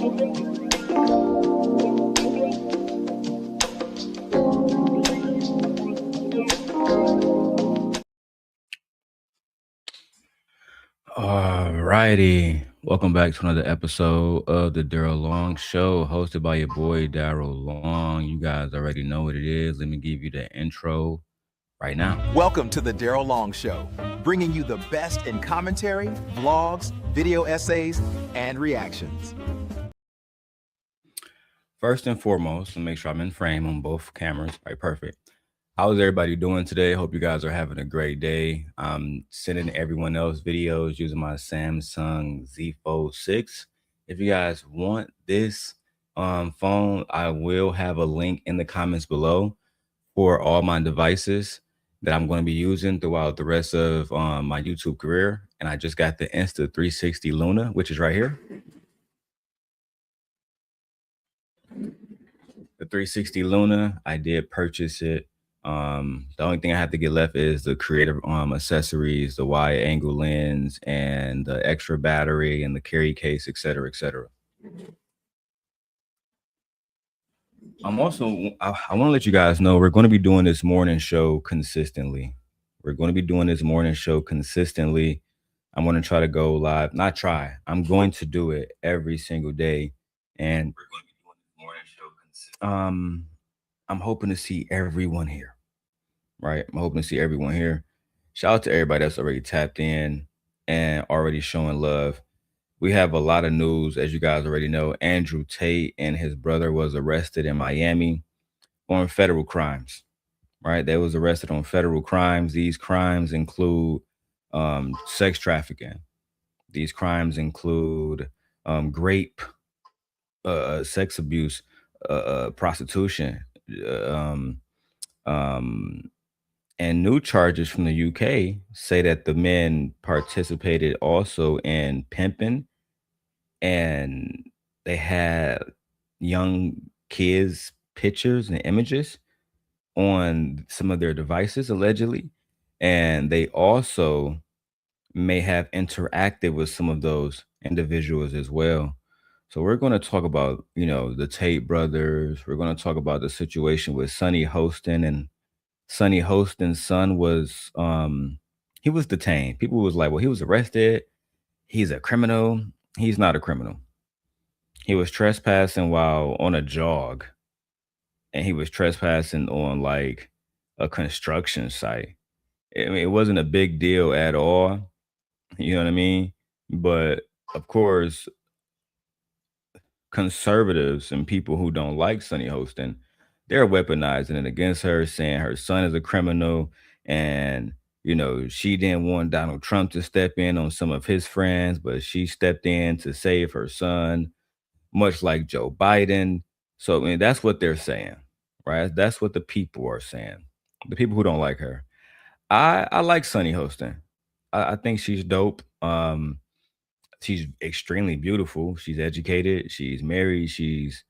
Alrighty, welcome back to another episode of the Darrel Long Show, hosted by your boy Darrel Long. You guys already know what it is. Let me give you the intro right now. Welcome to the Darrel Long Show, bringing you the best in commentary, vlogs, video essays, and reactions. First and foremost, make sure I'm in frame on both cameras. Right, perfect. How's everybody doing today? Hope you guys are having a great day. I'm sending everyone else videos using my Samsung Z Fold 6. If you guys want this phone, I will have a link in the comments below for all my devices that I'm going to be using throughout the rest of my YouTube career. And I just got the Insta360 Luna, which is right here. The 360 Luna, I did purchase it. The only thing I have to get left is the creative accessories, the wide angle lens, and the extra battery, and the carry case, etc., etc. I want to let you guys know we're going to be doing this morning show consistently. I'm going to try to go live. Not try. I'm going to do it every single day, and we're going to be doing this morning show consistently. I'm hoping to see everyone here. Right, I'm hoping to see everyone here. Shout out to everybody that's already tapped in and already showing love. We have a lot of news, as you guys already know. Andrew Tate and his brother was arrested in Miami on federal crimes. Right, they was arrested on federal crimes. These crimes include sex trafficking. These crimes include rape, sex abuse, prostitution, and new charges from the UK say that the men participated also in pimping, and they had young kids' pictures and images on some of their devices, allegedly. And they also may have interacted with some of those individuals as well. So we're going to talk about, the Tate brothers. We're going to talk about the situation with Sunny Hostin, and Sunny Hostin's son was he was detained. People was like, well, he was arrested. He's a criminal. He's not a criminal. He was trespassing while on a jog, and he was trespassing on like a construction site. I mean, it wasn't a big deal at all. You know what I mean? But of course, conservatives and people who don't like Sunny Hostin, they're weaponizing it against her, saying her son is a criminal, and she didn't want Donald Trump to step in on some of his friends, but she stepped in to save her son, much like Joe Biden. So I mean, that's what they're saying, right? That's what the people are saying. The people who don't like her. I like Sunny Hostin. I think she's dope. She's extremely beautiful. She's educated. She's married. She's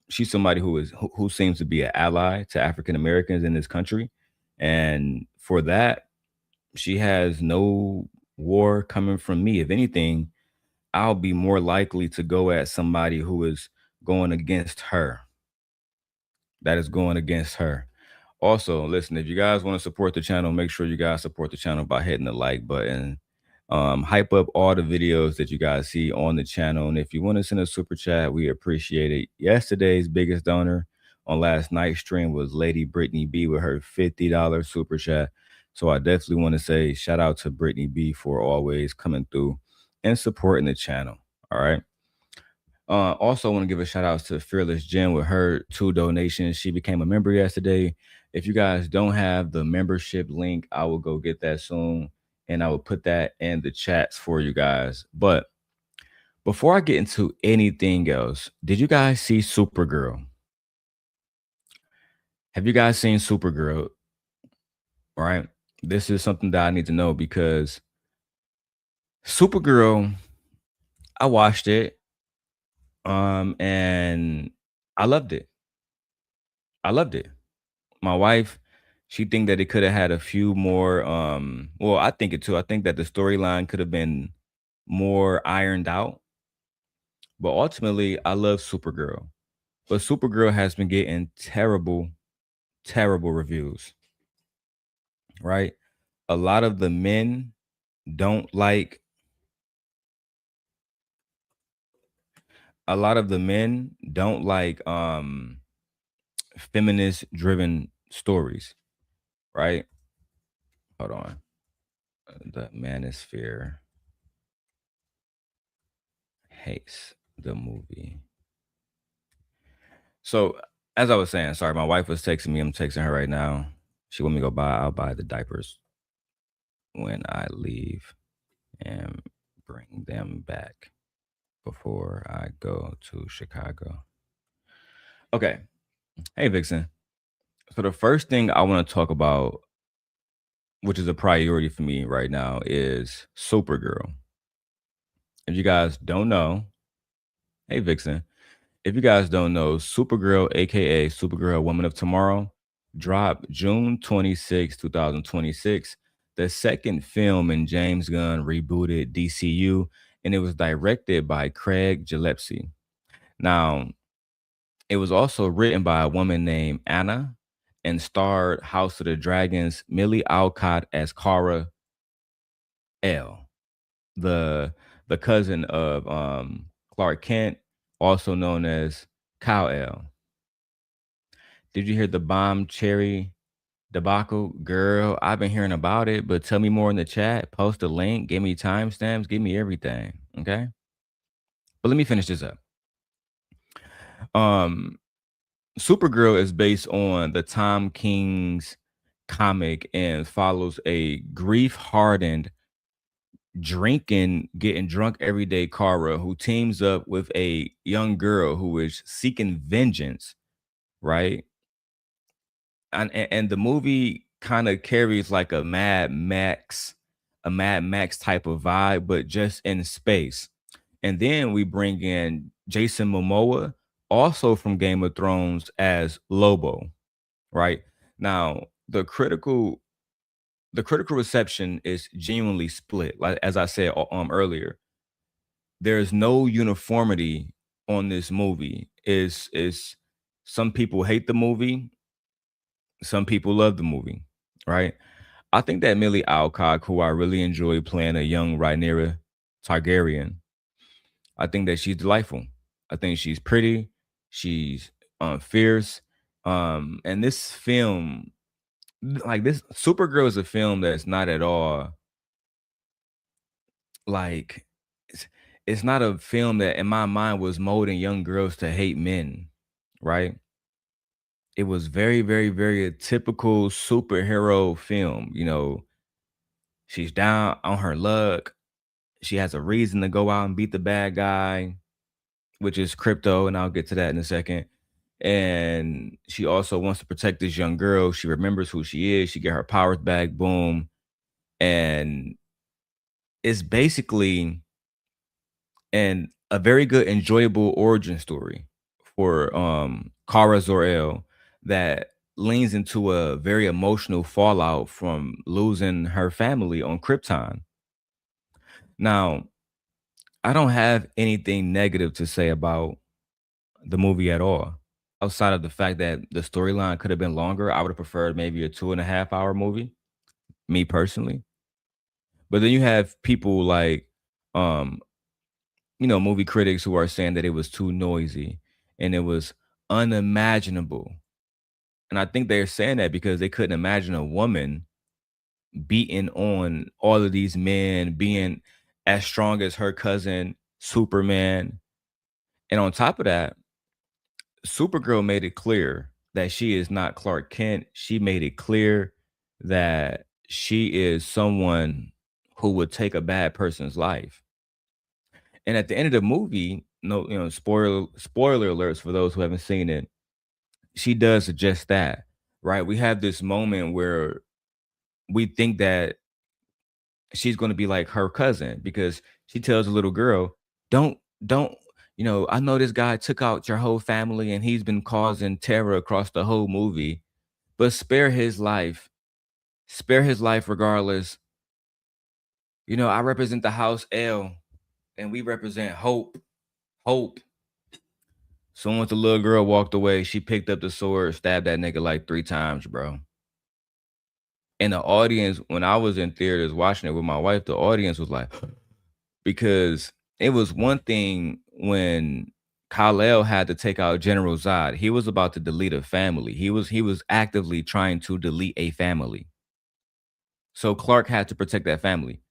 somebody who seems to be an ally to African Americans in this country, and for that, she has no war coming from me. If anything, I'll be more likely to go at somebody who is going against her. That is going against her. Also, listen, if you guys want to support the channel, make sure you guys support the channel by hitting the like button. Hype up all the videos that you guys see on the channel. And if you want to send a super chat, we appreciate it. Yesterday's biggest donor on last night's stream was Lady Brittany B with her $50 super chat. So I definitely want to say shout out to Brittany B for always coming through and supporting the channel. All right. Also, want to give a shout out to Fearless Jen with her 2 donations. She became a member yesterday. If you guys don't have the membership link, I will go get that soon, and I will put that in the chats for you guys. But before I get into anything else, did you guys see Supergirl? Have you guys seen Supergirl? All right. This is something that I need to know, because Supergirl, I watched it. And I loved it. My wife, she think that it could have had a few more, well, I think it too. I think that the storyline could have been more ironed out. But ultimately, I love Supergirl. But Supergirl has been getting terrible, terrible reviews, right? A lot of the men don't like a lot of the men don't like feminist driven stories, right? Hold on. The manosphere hates the movie. So as I was saying, sorry, my wife was texting me. I'm texting her right now. She want me to go buy. I'll buy the diapers when I leave and bring them back before I go to Chicago. Okay. Hey, Vixen. So the first thing I want to talk about, which is a priority for me right now, is Supergirl. If you guys don't know, hey, Vixen. If you guys don't know, Supergirl, aka Supergirl Woman of Tomorrow, dropped June 26, 2026, the second film in James Gunn rebooted DCU, and it was directed by Craig Gillespie. Now, it was also written by a woman named Anna and starred House of the Dragons Millie Alcott as Kara L, the the cousin of Clark Kent, also known as Kal El. Did you hear the bomb cherry debacle? Girl, I've been hearing about it, but tell me more in the chat. Post a link, give me timestamps, give me everything. Okay. But let me finish this up. Um, Supergirl is based on the Tom King's comic and follows a grief hardened, getting drunk everyday Kara who teams up with a young girl who is seeking vengeance, right? And the movie kind of carries like a Mad Max type of vibe, but just in space. And then we bring in Jason Momoa, also from Game of Thrones, as Lobo, right? Now, the critical reception is genuinely split. Like as I said earlier, there's no uniformity on this movie. Is some people hate the movie, some people love the movie, right? I think that Millie Alcock, who I really enjoy playing a young Rhaenyra Targaryen, I think that she's delightful. I think she's pretty. She's fierce. And this film, like this, Supergirl is a film that's not at all like it's, it's not a film that in my mind was molding young girls to hate men, right? It was very, very, very a typical superhero film. She's down on her luck. She has a reason to go out and beat the bad guy, which is crypto, and I'll get to that in a second. And she also wants to protect this young girl. She remembers who she is. She get her powers back. Boom. And it's basically a very good, enjoyable origin story for Kara Zor-El that leans into a very emotional fallout from losing her family on Krypton. Now, I don't have anything negative to say about the movie at all. Outside of the fact that the storyline could have been longer, I would have preferred maybe a 2.5 hour movie, me personally. But then you have people like, um, movie critics who are saying that it was too noisy and it was unimaginable. And I think they're saying that because they couldn't imagine a woman beating on all of these men, being as strong as her cousin, Superman. And on top of that, Supergirl made it clear that she is not Clark Kent. She made it clear that she is someone who would take a bad person's life. And at the end of the movie, no, spoiler alerts for those who haven't seen it. She does just that, right? We have this moment where we think that she's going to be like her cousin because she tells the little girl, don't, I know this guy took out your whole family and he's been causing terror across the whole movie, but spare his life. Spare his life regardless. I represent the House L and we represent hope. Hope. Soon as the little girl walked away, she picked up the sword, stabbed that nigga like 3 times, bro. And the audience, when I was in theaters watching it with my wife, the audience was like, because it was one thing when Kal-El had to take out General Zod. He was about to delete a family. He was actively trying to delete a family. So Clark had to protect that family.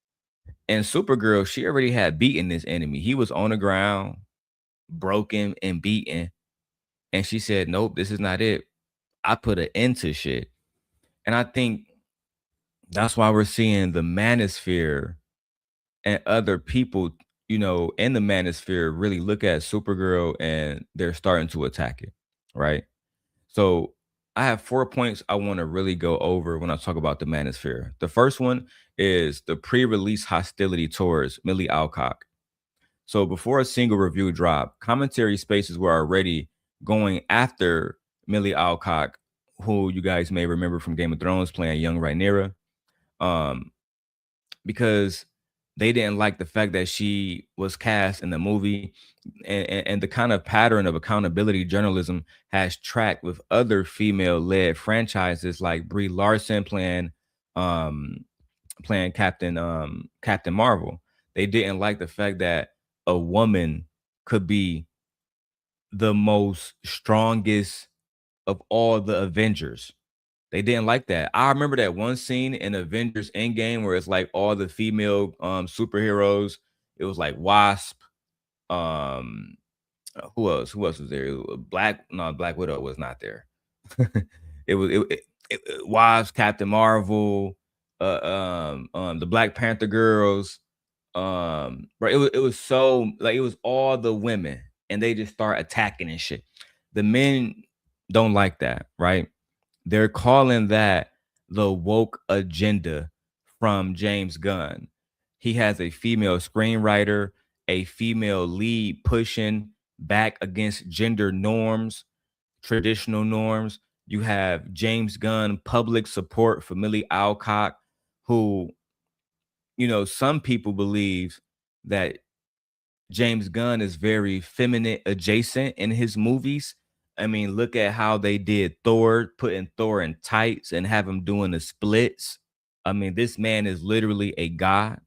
And Supergirl, she already had beaten this enemy. He was on the ground, broken and beaten. And she said, nope, this is not it. I put an end to shit. And I think that's why we're seeing the manosphere and other people, in the manosphere really look at Supergirl and they're starting to attack it. Right. So I have 4 points I want to really go over when I talk about the manosphere. The first one is the pre-release hostility towards Millie Alcock. So before a single review dropped, commentary spaces were already going after Millie Alcock, who you guys may remember from Game of Thrones playing young Rhaenyra, because they didn't like the fact that she was cast in the movie, and the kind of pattern of accountability journalism has tracked with other female-led franchises like Brie Larson playing Captain Marvel. They didn't like the fact that a woman could be the most strongest of all the Avengers. They didn't like that. I remember that one scene in Avengers Endgame where it's like all the female superheroes. It was like Wasp. Um, who else? Who else was there? Black Widow was not there. It Wasp, Captain Marvel, the Black Panther girls. But it was so like it was all the women, and they just start attacking and shit. The men don't like that, right? They're calling that the woke agenda from James Gunn. He has a female screenwriter, a female lead pushing back against gender norms, traditional norms. You have James Gunn public support for Millie Alcock, who, some people believe that James Gunn is very feminine adjacent in his movies. I mean, look at how they did Thor, putting Thor in tights and have him doing the splits. I mean, this man is literally a god.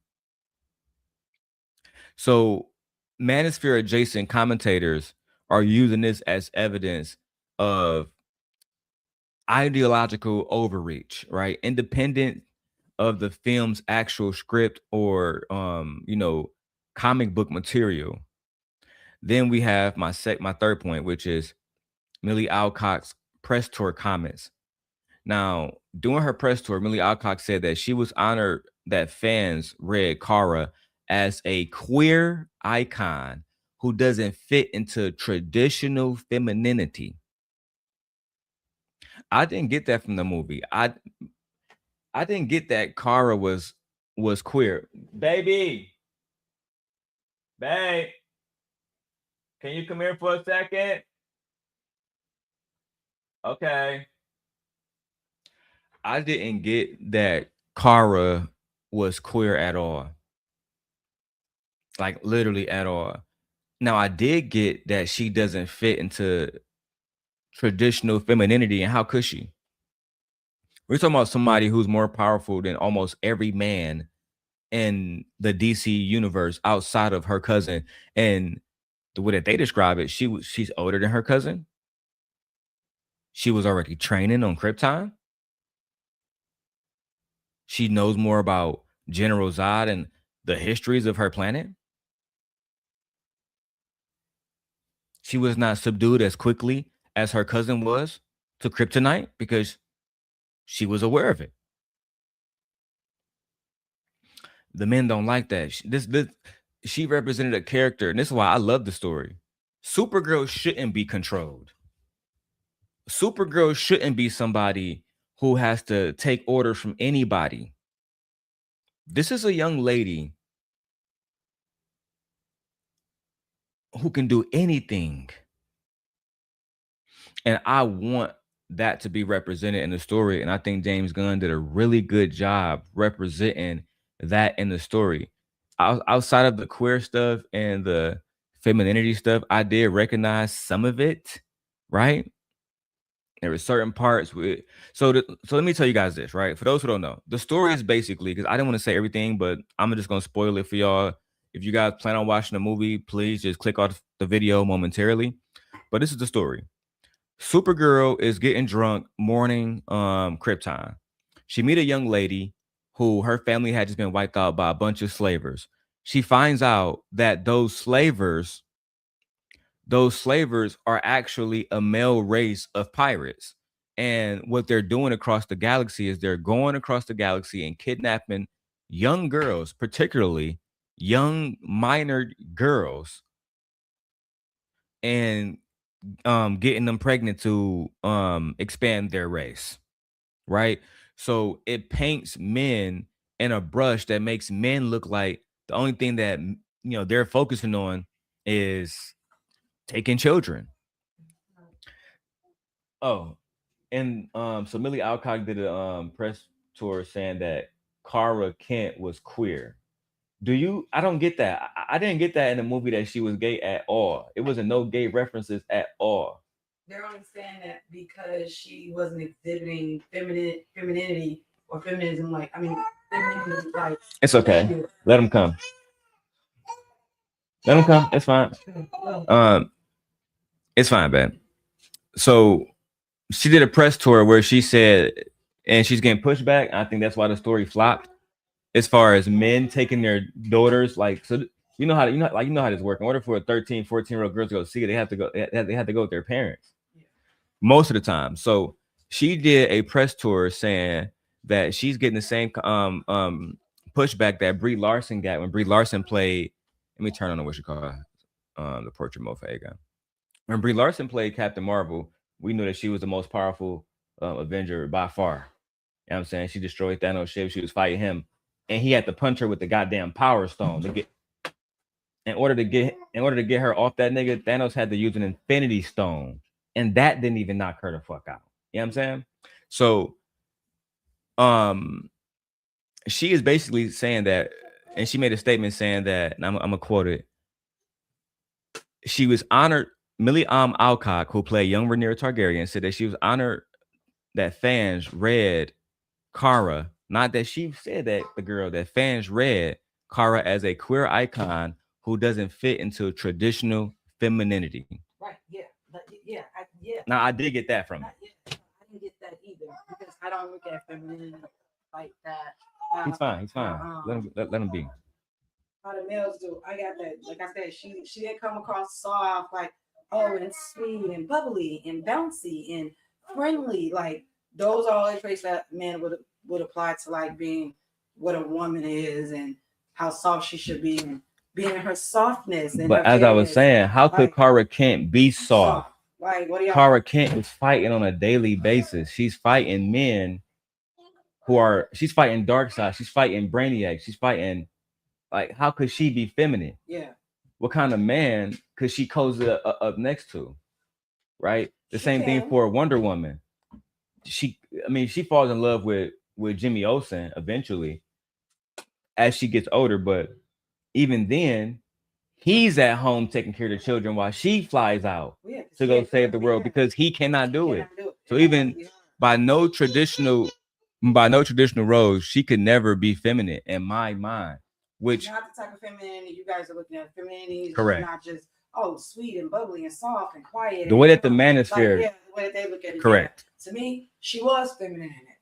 So, manosphere adjacent commentators are using this as evidence of ideological overreach, right? Independent of the film's actual script or comic book material. Then we have my third point, which is Millie Alcock's press tour comments. Now, during her press tour, Millie Alcock said that she was honored that fans read Kara as a queer icon who doesn't fit into traditional femininity. I didn't get that from the movie. I didn't get that Kara was queer. Baby, babe, can you come here for a second? Okay. I didn't get that Kara was queer at all. Like literally at all. Now I did get that she doesn't fit into traditional femininity, and how could she? We're talking about somebody who's more powerful than almost every man in the DC universe outside of her cousin. And the way that they describe it, she's older than her cousin. She was already training on Krypton. She knows more about General Zod and the histories of her planet. She was not subdued as quickly as her cousin was to kryptonite because she was aware of it. The men don't like that. She represented a character, and this is why I love the story. Supergirl shouldn't be controlled. Supergirl shouldn't be somebody who has to take orders from anybody. This is a young lady who can do anything. And I want that to be represented in the story. And I think James Gunn did a really good job representing that in the story. Outside of the queer stuff and the femininity stuff, I did recognize some of it, right? There were certain parts with so let me tell you guys this, right? For those who don't know, the story is basically because I didn't want to say everything, but I'm just gonna spoil it for y'all. If you guys plan on watching the movie, please just click off the video momentarily. But this is the story. Supergirl is getting drunk morning crib time. She meet a young lady who her family had just been wiped out by a bunch of slavers. She finds out that those slavers are actually a male race of pirates. And what they're doing across the galaxy is they're going across the galaxy and kidnapping young girls, particularly young minor girls, and getting them pregnant to expand their race, right? So it paints men in a brush that makes men look like the only thing that they're focusing on is taking children. Oh, and so Millie Alcock did a press tour saying that Kara Kent was queer. Do you? I don't get that. I didn't get that in the movie that she was gay at all. It wasn't no gay references at all. They're only saying that because she wasn't exhibiting femininity or feminism. Like, I mean, femininity, like, it's okay. Let them come. Let them come. It's fine. It's fine, man. So she did a press tour where she said, and she's getting pushed back. I think that's why the story flopped. As far as men taking their daughters, like, so you know how this works. In order for a 13, 14-year-old girl to go see it, they have to go with their parents most of the time. So she did a press tour saying that she's getting the same pushback that Brie Larson got when Brie Larson played. Let me turn on what you call the portrait mode for Aegon. When Brie Larson played Captain Marvel, we knew that she was the most powerful Avenger by far. You know what I'm saying? She destroyed Thanos' ship. She was fighting him, and he had to punch her with the goddamn Power Stone to get. In order to get her off that nigga, Thanos had to use an Infinity Stone, and that didn't even knock her the fuck out. You know what I'm saying? So, she is basically saying that, and she made a statement saying that, and I'm gonna quote it. She was honored. Millie Alcock, who played young Rhaenyra Targaryen, said that she was honored that fans read Kara, not that she said that that fans read Kara as a queer icon who doesn't fit into traditional femininity. Right, yeah. Now, I did get that from her. I didn't get that either because I don't look at femininity like that. He's fine. Let him be. How the males do. I got that. Like I said, she didn't come across soft, like, oh, and sweet and bubbly and bouncy and friendly. Like, those are all the traits that men would apply to, like, being what a woman is and how soft she should be and being her softness. And but as I was saying, how could Kara Kent be soft? Like, what do y'all? Kara Kent is fighting on a daily basis. She's fighting men she's fighting Darkseid. She's fighting Brainiac. She's fighting, like, how could she be feminine? Yeah. What kind of man could she cozy up next to? Right? The same thing for Wonder Woman. She falls in love with Jimmy Olsen eventually as she gets older, but even then, he's at home taking care of the children while she flies out to go save the world because he cannot do it. So even by no traditional roles, she could never be feminine in my mind. Which not the type of femininity you guys are looking at. Femininity is correct. Not just sweet and bubbly and soft and quiet. The way that the manosphere, the way that they look at it. Correct. Yeah. To me, she was feminine in it.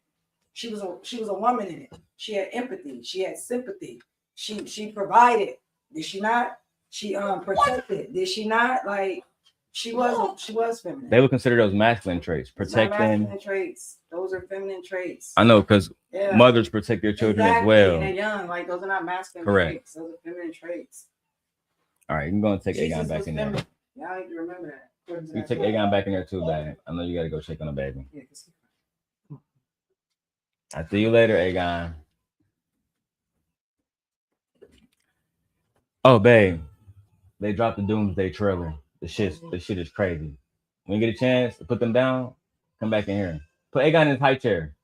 She was a woman in it. She had empathy. She had sympathy. She provided. Did she not? She protected. Did she not? Like, she was feminine. They would consider those masculine traits. Protecting. Masculine traits. Those are feminine traits. I know, because mothers protect their children as well. And they're young. Like, those are not masculine traits. Those are feminine traits. All right, you're going to take Aegon back in there. Y'all need to remember that. You take Aegon back in there too, babe. I know you got to go check on the baby. Yeah, I'll see you later, Aegon. Oh, babe. They dropped the Doomsday trailer. The shit is crazy. When you get a chance to put them down, come back in here. Put Aegon in his high chair.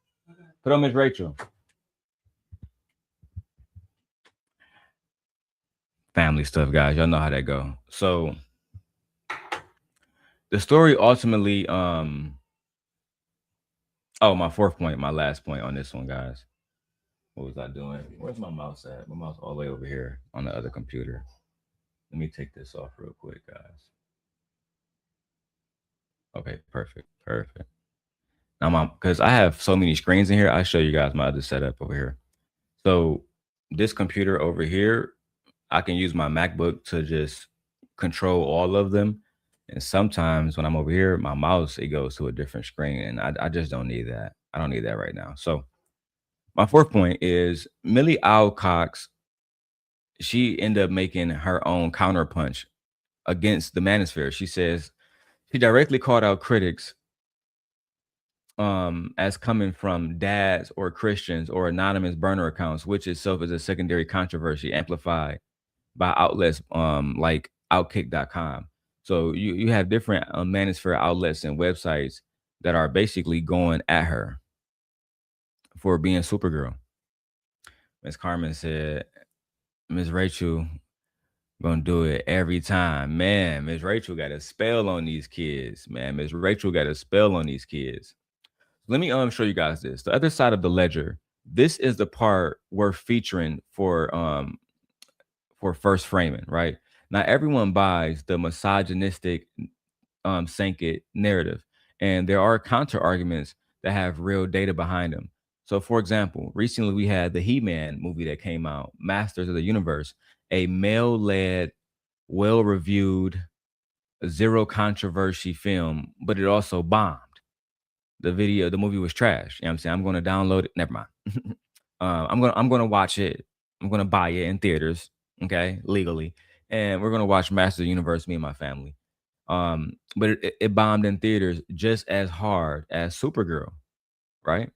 Put on Miss Rachel. family stuff, guys. Y'all know how that go. So the story ultimately, oh, my fourth point, my last point on this one, guys. What was I doing? Where's my mouse at? My mouse all the way over here on the other computer. Let me take this off real quick, guys. Okay, perfect. Now, because I have so many screens in here, I'll show you guys my other setup over here. So this computer over here, I can use my MacBook to just control all of them. And sometimes when I'm over here, my mouse, it goes to a different screen. And I just don't need that. I don't need that right now. So my fourth point is Millie Alcox. She ended up making her own counterpunch against the manosphere. She says she directly called out critics as coming from dads or Christians or anonymous burner accounts, which itself is a secondary controversy amplified by outlets like Outkick.com. So you have different manosphere outlets and websites that are basically going at her for being Supergirl. Miss Carmen said, Miss Rachel gonna do it every time. Man, Miss Rachel got a spell on these kids. Man, Miss Rachel got a spell on these kids. Let me show you guys this. The other side of the ledger. This is the part we're featuring for first framing, right? Not everyone buys the misogynistic sank it narrative. And there are counter arguments that have real data behind them. So, for example, recently we had the He-Man movie that came out, Masters of the Universe, a male-led, well-reviewed, zero controversy film, but it also bombed. The movie was trash. You know what I'm saying? I'm going to download it. Never mind. I'm going to watch it. I'm going to buy it in theaters, okay, legally. And we're going to watch Masters of the Universe, me and my family. But it bombed in theaters just as hard as Supergirl, right?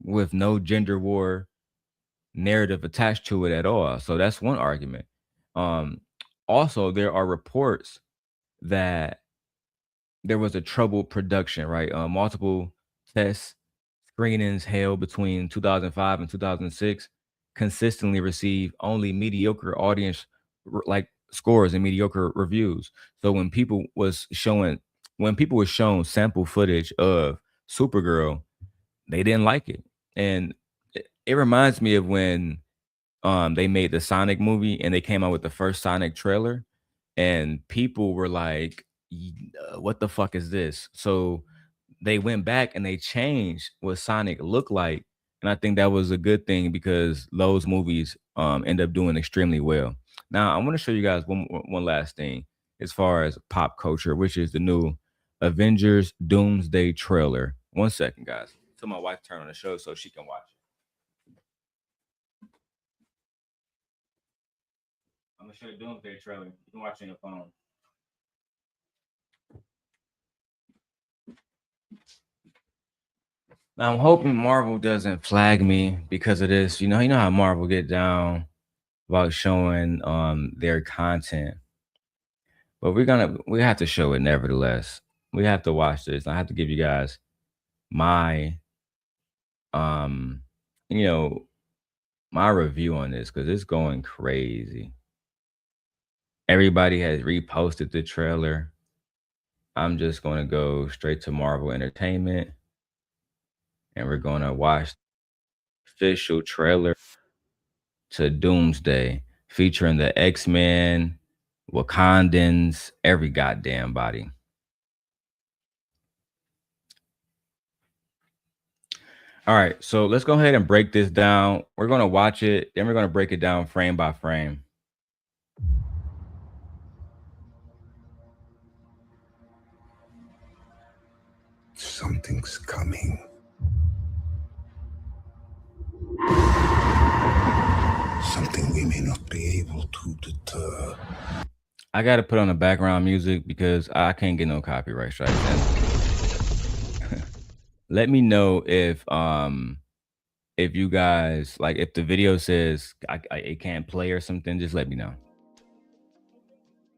With no gender war narrative attached to it at all. So that's one argument. Also, there are reports that there was a troubled production, right? Multiple test screenings held between 2005 and 2006 consistently received only mediocre audience like scores and mediocre reviews. So when people was shown sample footage of Supergirl, they didn't like it. And it reminds me of when they made the Sonic movie and they came out with the first Sonic trailer and people were like, what the fuck is this? So they went back and they changed what Sonic looked like. And I think that was a good thing because those movies end up doing extremely well. Now, I want to show you guys one last thing as far as pop culture, which is the new Avengers Doomsday trailer. 1 second, guys. Tell my wife to turn on the show so she can watch it. I'm going to show you Doomsday trailer. You can watch it on your phone. Now, I'm hoping Marvel doesn't flag me because of this. You know how Marvel get down about showing their content. But we have to show it nevertheless. We have to watch this. I have to give you guys my my review on this because it's going crazy. Everybody has reposted the trailer. I'm just going to go straight to Marvel Entertainment. And we're going to watch the official trailer to Doomsday featuring the X-Men, Wakandans, every goddamn body. All right, so let's go ahead and break this down. We're going to watch it, then we're going to break it down frame by frame. Something's coming. Something we may not be able to deter. I got to put on the background music because I can't get no copyright strikes. Let me know if you guys like if the video says it can't play or something. Just let me know.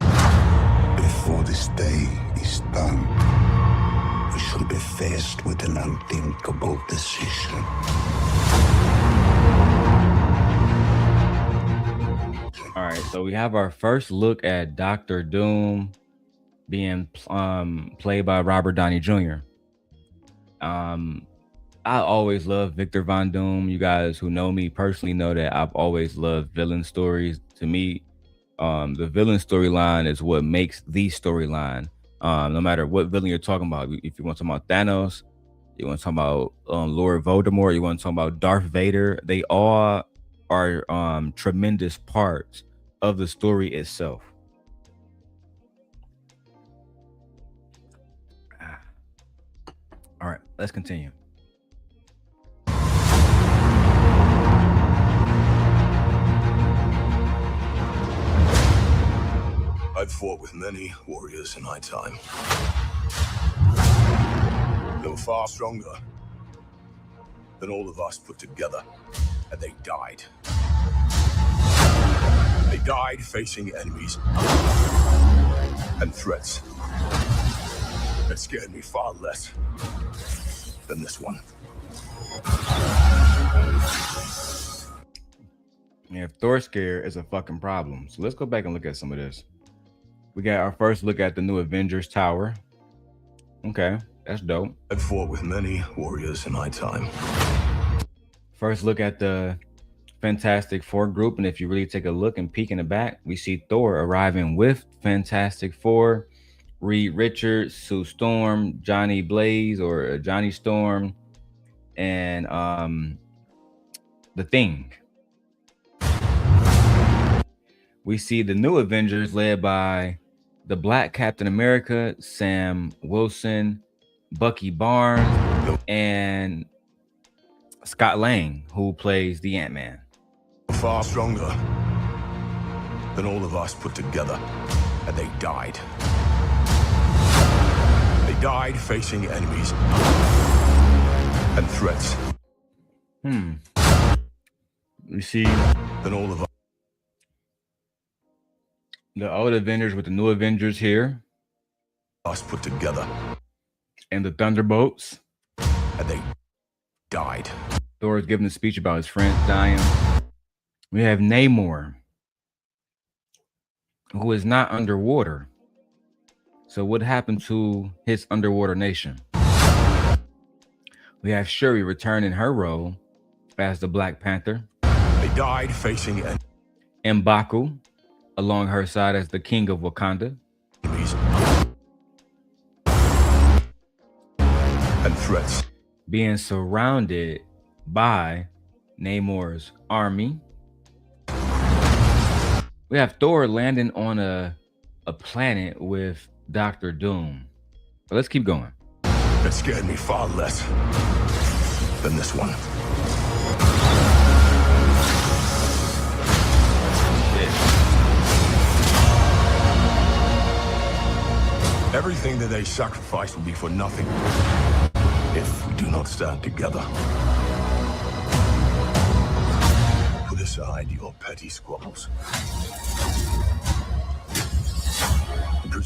Before this day is done, we shall be faced with an unthinkable decision. All right, So we have our first look at Dr. Doom being played by Robert Downey Jr. I always love Victor Von Doom. You guys who know me personally know that I've always loved villain stories. To me, the villain storyline is what makes the storyline. No matter what villain you're talking about, if you want to talk about Thanos, you want to talk about Lord Voldemort, you want to talk about Darth Vader, they all are tremendous parts of the story itself. All right, let's continue. I've fought with many warriors in my time. They were far stronger than all of us put together, and they died. They died facing enemies and threats that scared me far less than this one. Yeah, Thor scare is a fucking problem. So let's go back and look at some of this. We got our first look at the new Avengers Tower. Okay, that's dope. I've fought with many warriors in my time. First look at the Fantastic Four group, and if you really take a look and peek in the back, we see Thor arriving with Fantastic Four, Reed Richards, Sue Storm, Johnny Blaze or Johnny Storm, and the Thing. We see the new Avengers led by the Black Captain America, Sam Wilson, Bucky Barnes, and Scott Lang, who plays the Ant-Man. Far stronger than all of us put together, and they died. They died facing enemies and threats. We see Than all of the old Avengers with the new Avengers here, us put together, and the Thunderbolts. and they died. Thor is giving a speech about his friends dying. We have Namor, who is not underwater. So what happened to his underwater nation? We have Shuri returning her role as the Black Panther. They died facing M'Baku along her side as the King of Wakanda. enemies and threats. Being surrounded by Namor's army. We have Thor landing on a planet with Dr. Doom. But let's keep going. That scared me far less than this one. Everything that they sacrifice will be for nothing if we do not stand together. Put aside your petty squabbles.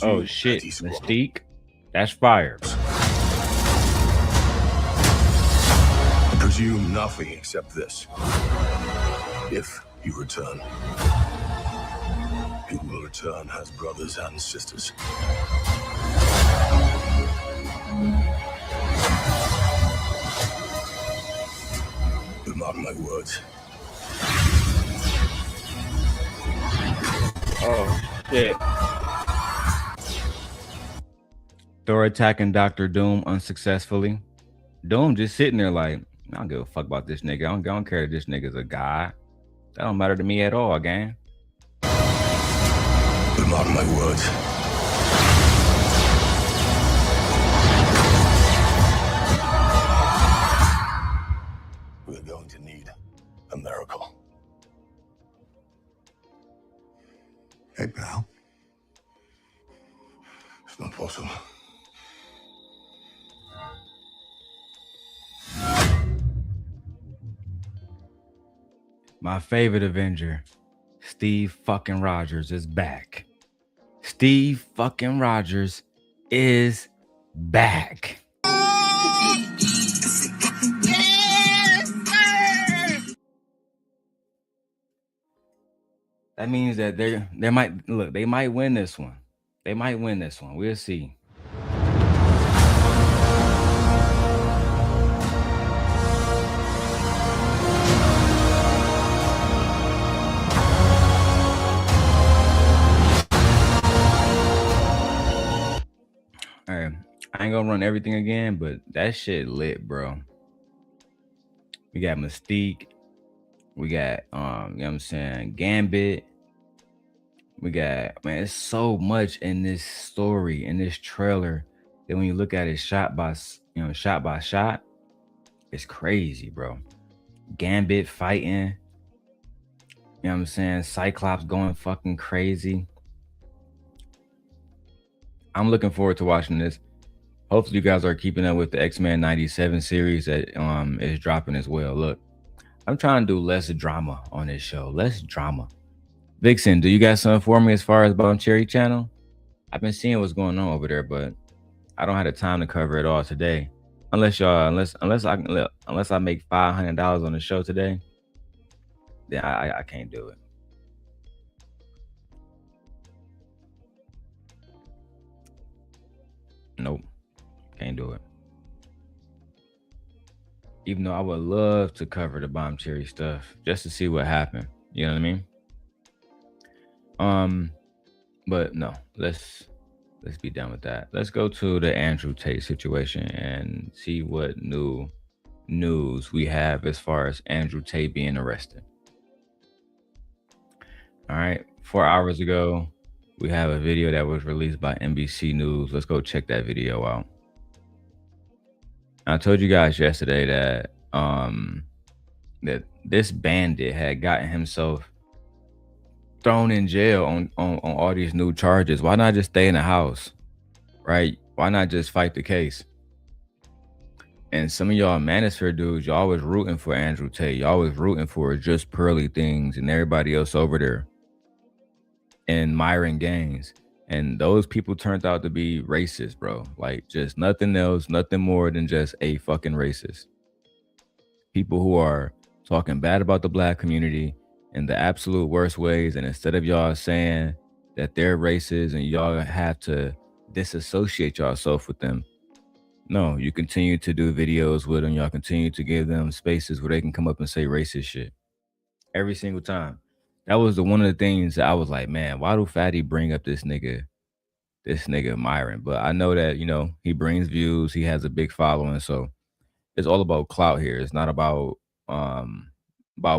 Oh shit, Mystique. That's fire. Presume nothing except this. If you return, you will return as brothers and sisters. But mark my words. Oh shit. Thor attacking Dr. Doom unsuccessfully. Doom just sitting there like, I don't give a fuck about this nigga. I don't care if this nigga's a guy. That don't matter to me at all, gang. But mark my words. We're going to need a miracle. Hey, pal. It's not possible. My favorite Avenger, Steve fucking Rogers, is back. Steve fucking Rogers is back. That means that they might win this one. They might win this one. We'll see. All right, I ain't gonna run everything again, but that shit lit, bro. We got Mystique. We got you know what I'm saying, Gambit. We got, man, it's so much in this story, in this trailer, that when you look at it shot by shot, it's crazy, bro. Gambit fighting, you know what I'm saying? Cyclops going fucking crazy. I'm looking forward to watching this. Hopefully you guys are keeping up with the X-Men 97 series that is dropping as well. Look, I'm trying to do less drama on this show. Less drama. Vixen, do you got something for me as far as Bum Cherry channel? I've been seeing what's going on over there, but I don't have the time to cover it all today. Unless I make $500 on the show today, then I can't do it. Nope, can't do it. Even though I would love to cover the Bomb Cherry stuff just to see what happened. You know what I mean? But no, let's be done with that. Let's go to the Andrew Tate situation and see what new news we have as far as Andrew Tate being arrested. All right, 4 hours ago, we have a video that was released by NBC News. Let's go check that video out. I told you guys yesterday that that this bandit had gotten himself thrown in jail on all these new charges. Why not just stay in the house, right? Why not just fight the case? And some of y'all Manosphere dudes, y'all was rooting for Andrew Tate. Y'all was rooting for Just Pearly Things and everybody else over there, and Myron Gaines. And those people turned out to be racist, bro. Like, just nothing else, nothing more than just a fucking racist. People who are talking bad about the black community in the absolute worst ways. And instead of y'all saying that they're racist and y'all have to disassociate yourself with them, no, you continue to do videos with them. Y'all continue to give them spaces where they can come up and say racist shit every single time. That was one of the things that I was like, man, why do Fatty bring up this nigga Myron? But I know that, you know, he brings views, he has a big following, so it's all about clout here. It's not about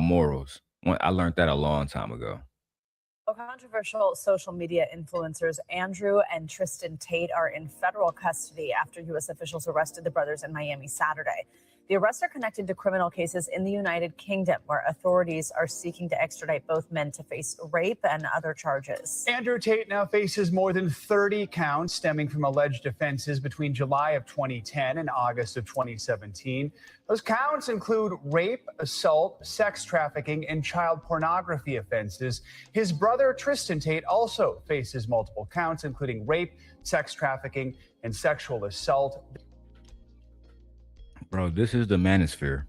morals. I learned that a long time ago. Controversial social media influencers Andrew and Tristan Tate are in federal custody after U.S. officials arrested the brothers in Miami Saturday. The arrests are connected to criminal cases in the United Kingdom, where authorities are seeking to extradite both men to face rape and other charges. Andrew Tate now faces more than 30 counts stemming from alleged offenses between July of 2010 and August of 2017. Those counts include rape, assault, sex trafficking, and child pornography offenses. His brother, Tristan Tate, also faces multiple counts, including rape, sex trafficking, and sexual assault. Bro, this is the Manosphere.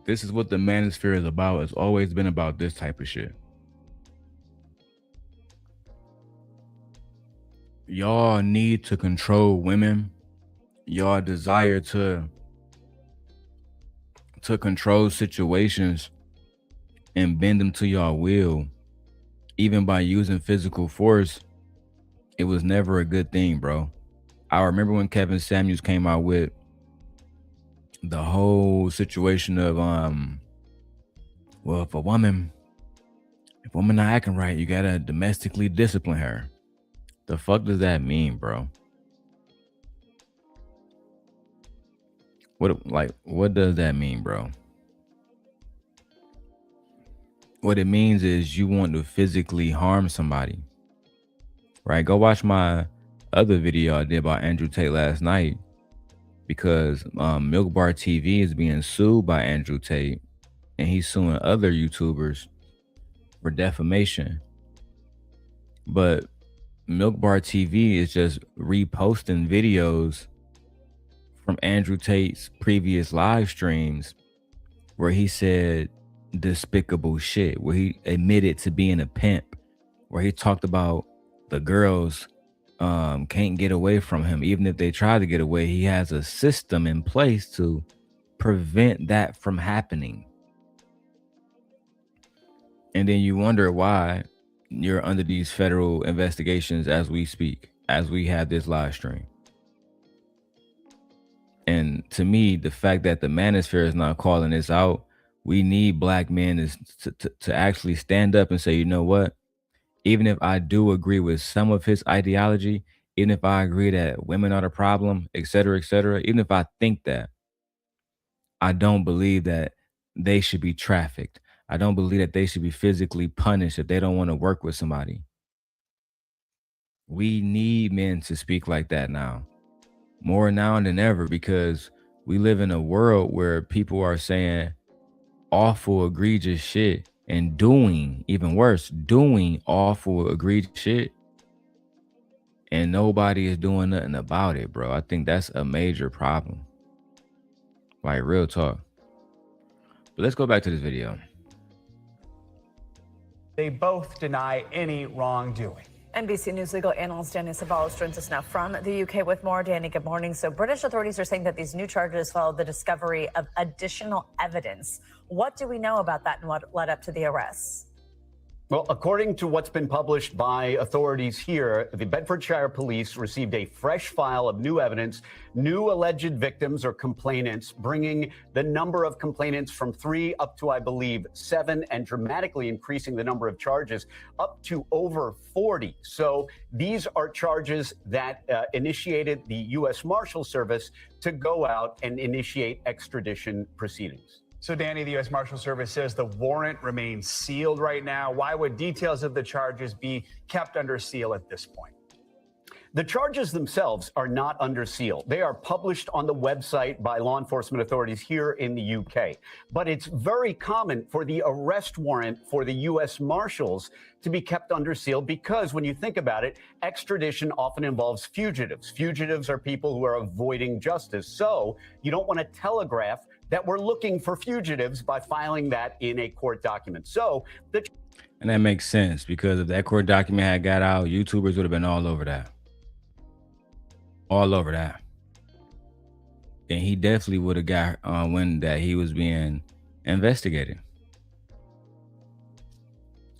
This is what the Manosphere is about. It's always been about this type of shit. Y'all need to control women. Y'all desire to control situations and bend them to y'all will, even by using physical force. It was never a good thing, bro. I remember when Kevin Samuels came out with the whole situation of well, if a woman not acting right, you gotta domestically discipline her. The fuck does that mean, bro? What does that mean, bro? What it means is you want to physically harm somebody, right? Go watch my other video I did about Andrew Tate last night, because Milk Bar TV is being sued by Andrew Tate, and he's suing other YouTubers for defamation. But Milk Bar TV is just reposting videos from Andrew Tate's previous live streams where he said despicable shit where he admitted to being a pimp, where he talked about the girls can't get away from him. Even if they try to get away, he has a system in place to prevent that from happening. And then you wonder why you're under these federal investigations as we speak, as we have this live stream. And to me, the fact that the manosphere is not calling this out, we need black men to actually stand up and say, you know what? Even if I do agree with some of his ideology, even if I agree that women are the problem, et cetera, even if I think that, I don't believe that they should be trafficked. I don't believe that they should be physically punished if they don't want to work with somebody. We need men to speak like that now, more now than ever, because we live in a world where people are saying awful, egregious shit and doing, even worse, doing awful, egregious shit. And nobody is doing nothing about it, bro. I think that's a major problem. Like, real talk. But let's go back to this video. They both deny any wrongdoing. NBC News legal analyst Danny Savalas joins us now from the UK with more. Danny, good morning. So British authorities are saying that these new charges follow the discovery of additional evidence. What do we know about that and what led up to the arrests? Well, according to what's been published by authorities here, the Bedfordshire police received a fresh file of new evidence, new alleged victims or complainants, bringing the number of complainants from 3 up to, I believe, 7, and dramatically increasing the number of charges up to over 40. So these are charges that initiated the U.S. Marshal Service to go out and initiate extradition proceedings. So, Danny, the U.S. Marshal Service says the warrant remains sealed right now. Why would details of the charges be kept under seal at this point? The charges themselves are not under seal. They are published on the website by law enforcement authorities here in the UK. But it's very common for the arrest warrant for the U.S. Marshals to be kept under seal because when you think about it, extradition often involves fugitives. Fugitives are people who are avoiding justice. So you don't want to telegraph that we're looking for fugitives by filing that in a court document. So and that makes sense because if that court document had got out, YouTubers would have been all over that. All over that. And he definitely would have got wind that he was being investigated.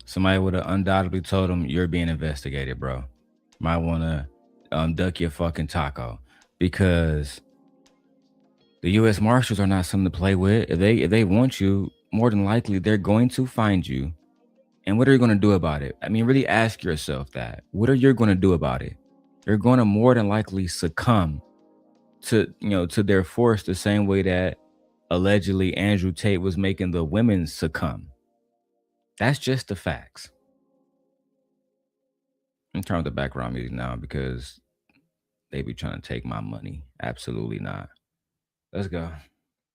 Somebody would have undoubtedly told him, you're being investigated, bro. Might want to duck your fucking taco, because the U.S. Marshals are not something to play with. If they want you, more than likely they're going to find you. And what are you going to do about it? I mean, really ask yourself that. What are you going to do about it? You're going to more than likely succumb to, to their force the same way that allegedly Andrew Tate was making the women succumb. That's just the facts. I'm turning off the background music now because they be trying to take my money. Absolutely not. Let's go.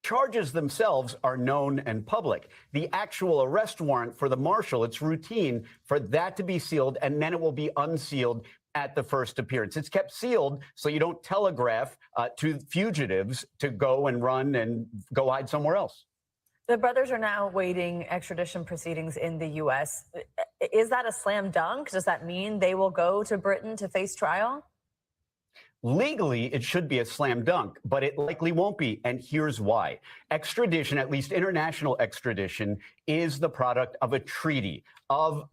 Charges themselves are known and public. The actual arrest warrant for the marshal, it's routine for that to be sealed, and then it will be unsealed at the first appearance. It's kept sealed so you don't telegraph to fugitives to go and run and go hide somewhere else. The brothers are now awaiting extradition proceedings in the U.S. Is that a slam dunk? Does that mean they will go to Britain to face trial? Legally, it should be a slam dunk, but it likely won't be. And here's why. Extradition, at least international extradition, is the product of a treaty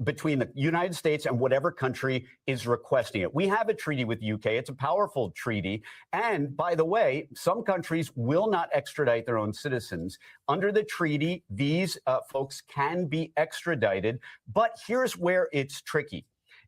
between the United States and whatever country is requesting it. We have a treaty with the UK. It's a powerful treaty. And by the way, some countries will not extradite their own citizens. Under the treaty, these folks can be extradited. But here's where it's tricky.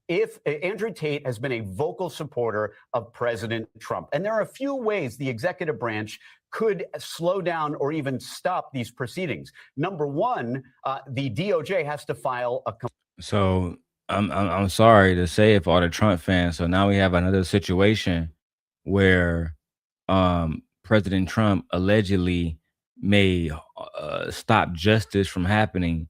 If Andrew Tate has been a vocal supporter of President Trump, and there are a few ways the executive branch could slow down or even stop these proceedings. Number one, the DOJ has to file a. So I'm sorry to say it for all the Trump fans. So now we have another situation where President Trump allegedly may stop justice from happening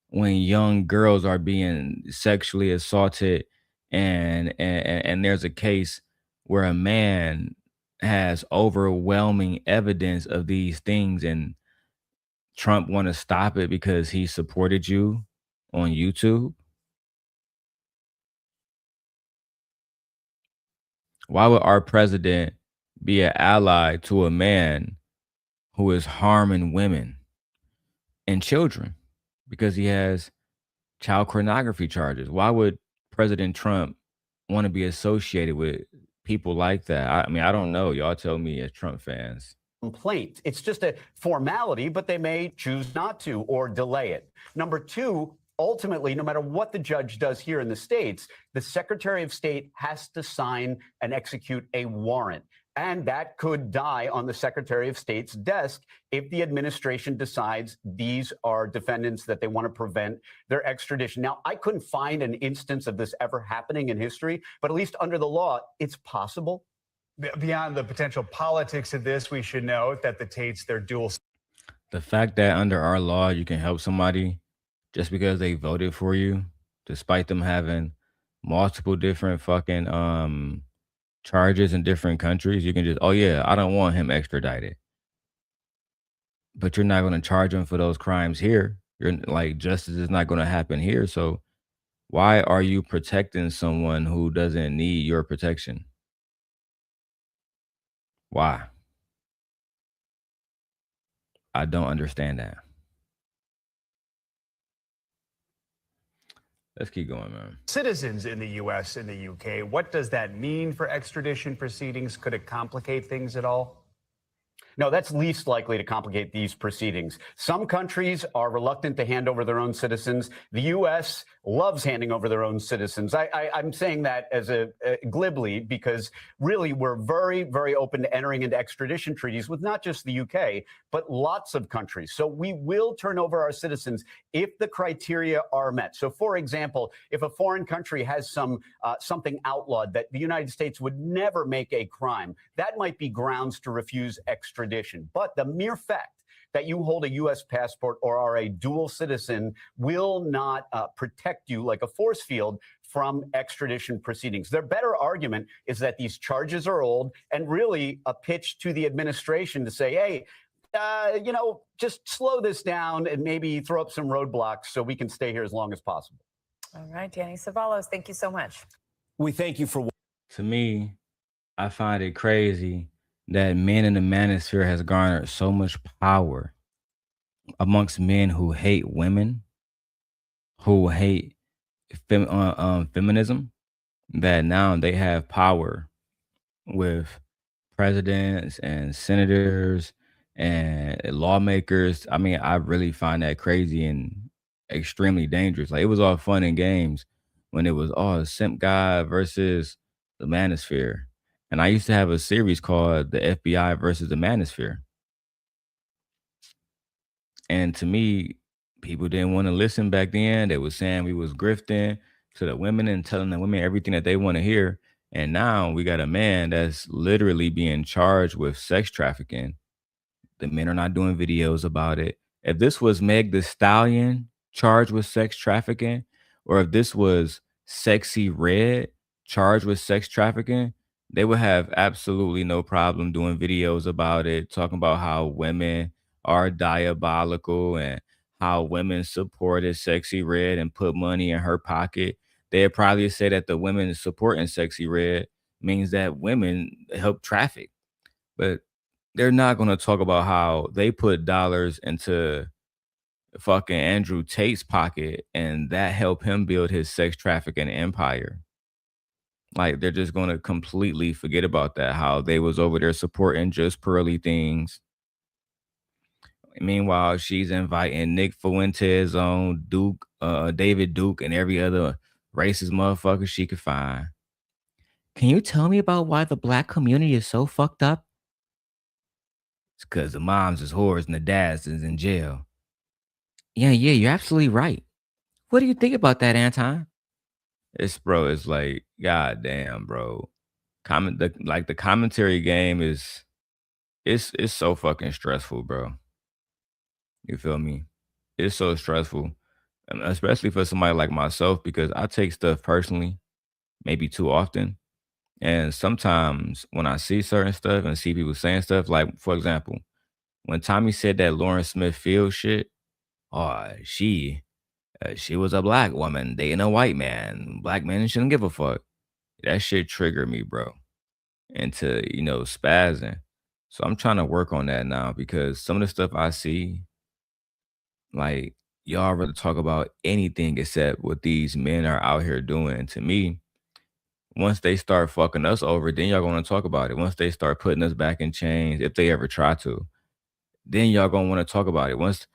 when young girls are being sexually assaulted, and there's a case where a man has overwhelming evidence of these things, and Trump want to stop it because he supported you on YouTube? Why would our president be an ally to a man who is harming women and children because he has child pornography charges? Why would President Trump want to be associated with people like that? I mean, I don't know. Y'all tell me as Trump fans. Complaint. It's just a formality, but they may choose not to or delay it. Number two, ultimately, no matter what the judge does here in the States, the Secretary of State has to sign and execute a warrant. And that could die on the Secretary of State's desk if the administration decides these are defendants that they want to prevent their extradition. Now, I couldn't find an instance of this ever happening in history, but at least under the law, it's possible. Beyond the potential politics of this, we should note that the Tates, their dual. The fact that under our law you can help somebody just because they voted for you, despite them having multiple different fucking charges in different countries, you can just, oh yeah, I don't want him extradited. But you're not going to charge him for those crimes here. You're like, justice is not going to happen here. So why are you protecting someone who doesn't need your protection? Why? I don't understand that. Let's keep going, man. Citizens in the U.S. and the U.K. What does that mean for extradition proceedings? Could it complicate things at all? No, that's least likely to complicate these proceedings. Some countries are reluctant to hand over their own citizens. The U.S. loves handing over their own citizens. I'm saying that as a glibly because really we're very, very open to entering into extradition treaties with not just the U.K., but lots of countries. So we will turn over our citizens if the criteria are met. So, for example, if a foreign country has something outlawed that the United States would never make a crime, that might be grounds to refuse extradition. But the mere fact that you hold a U.S. passport or are a dual citizen will not protect you like a force field from extradition proceedings. Their better argument is that these charges are old and really a pitch to the administration to say, hey, just slow this down and maybe throw up some roadblocks so we can stay here as long as possible. All right, Danny Ceballos, thank you so much. We thank you for. To me, I find it crazy that men in the manosphere has garnered so much power amongst men who hate women, who hate feminism, that now they have power with presidents and senators and lawmakers. I mean, I really find that crazy and extremely dangerous. Like, it was all fun and games when it was all simp guy versus the manosphere. And I used to have a series called The FBI versus the Manosphere. And to me, people didn't want to listen back then. They was saying we was grifting to the women and telling the women everything that they want to hear. And now we got a man that's literally being charged with sex trafficking. The men are not doing videos about it. If this was Meg the Stallion charged with sex trafficking, or if this was Sexy Red charged with sex trafficking, they would have absolutely no problem doing videos about it, talking about how women are diabolical and how women supported Sexy Red and put money in her pocket. They'd probably say that the women supporting Sexy Red means that women help traffic. But they're not going to talk about how they put dollars into fucking Andrew Tate's pocket and that helped him build his sex trafficking empire. Like, they're just going to completely forget about that, how they was over there supporting just pearly things. Meanwhile, she's inviting Nick Fuentes on, Duke, David Duke, and every other racist motherfucker she could find. Can you tell me about why the black community is so fucked up? It's because the moms is whores and the dads is in jail. Yeah, you're absolutely right. What do you think about that, Anton? It's like, god damn, bro. The commentary game is it's so fucking stressful, bro. You feel me? It's so stressful, especially for somebody like myself, because I take stuff personally, maybe too often. And sometimes when I see certain stuff and see people saying stuff, like, for example, When Tommy said that Lawrence Smith Field shit, she was a black woman dating a white man. Black men shouldn't give a fuck. That shit triggered me, bro, into, spazzing. So I'm trying to work on that now because some of the stuff I see, like, y'all rather talk about anything except what these men are out here doing. To me, once they start fucking us over, then y'all gonna talk about it. Once they start putting us back in chains, if they ever try to, then y'all gonna want to talk about it. Once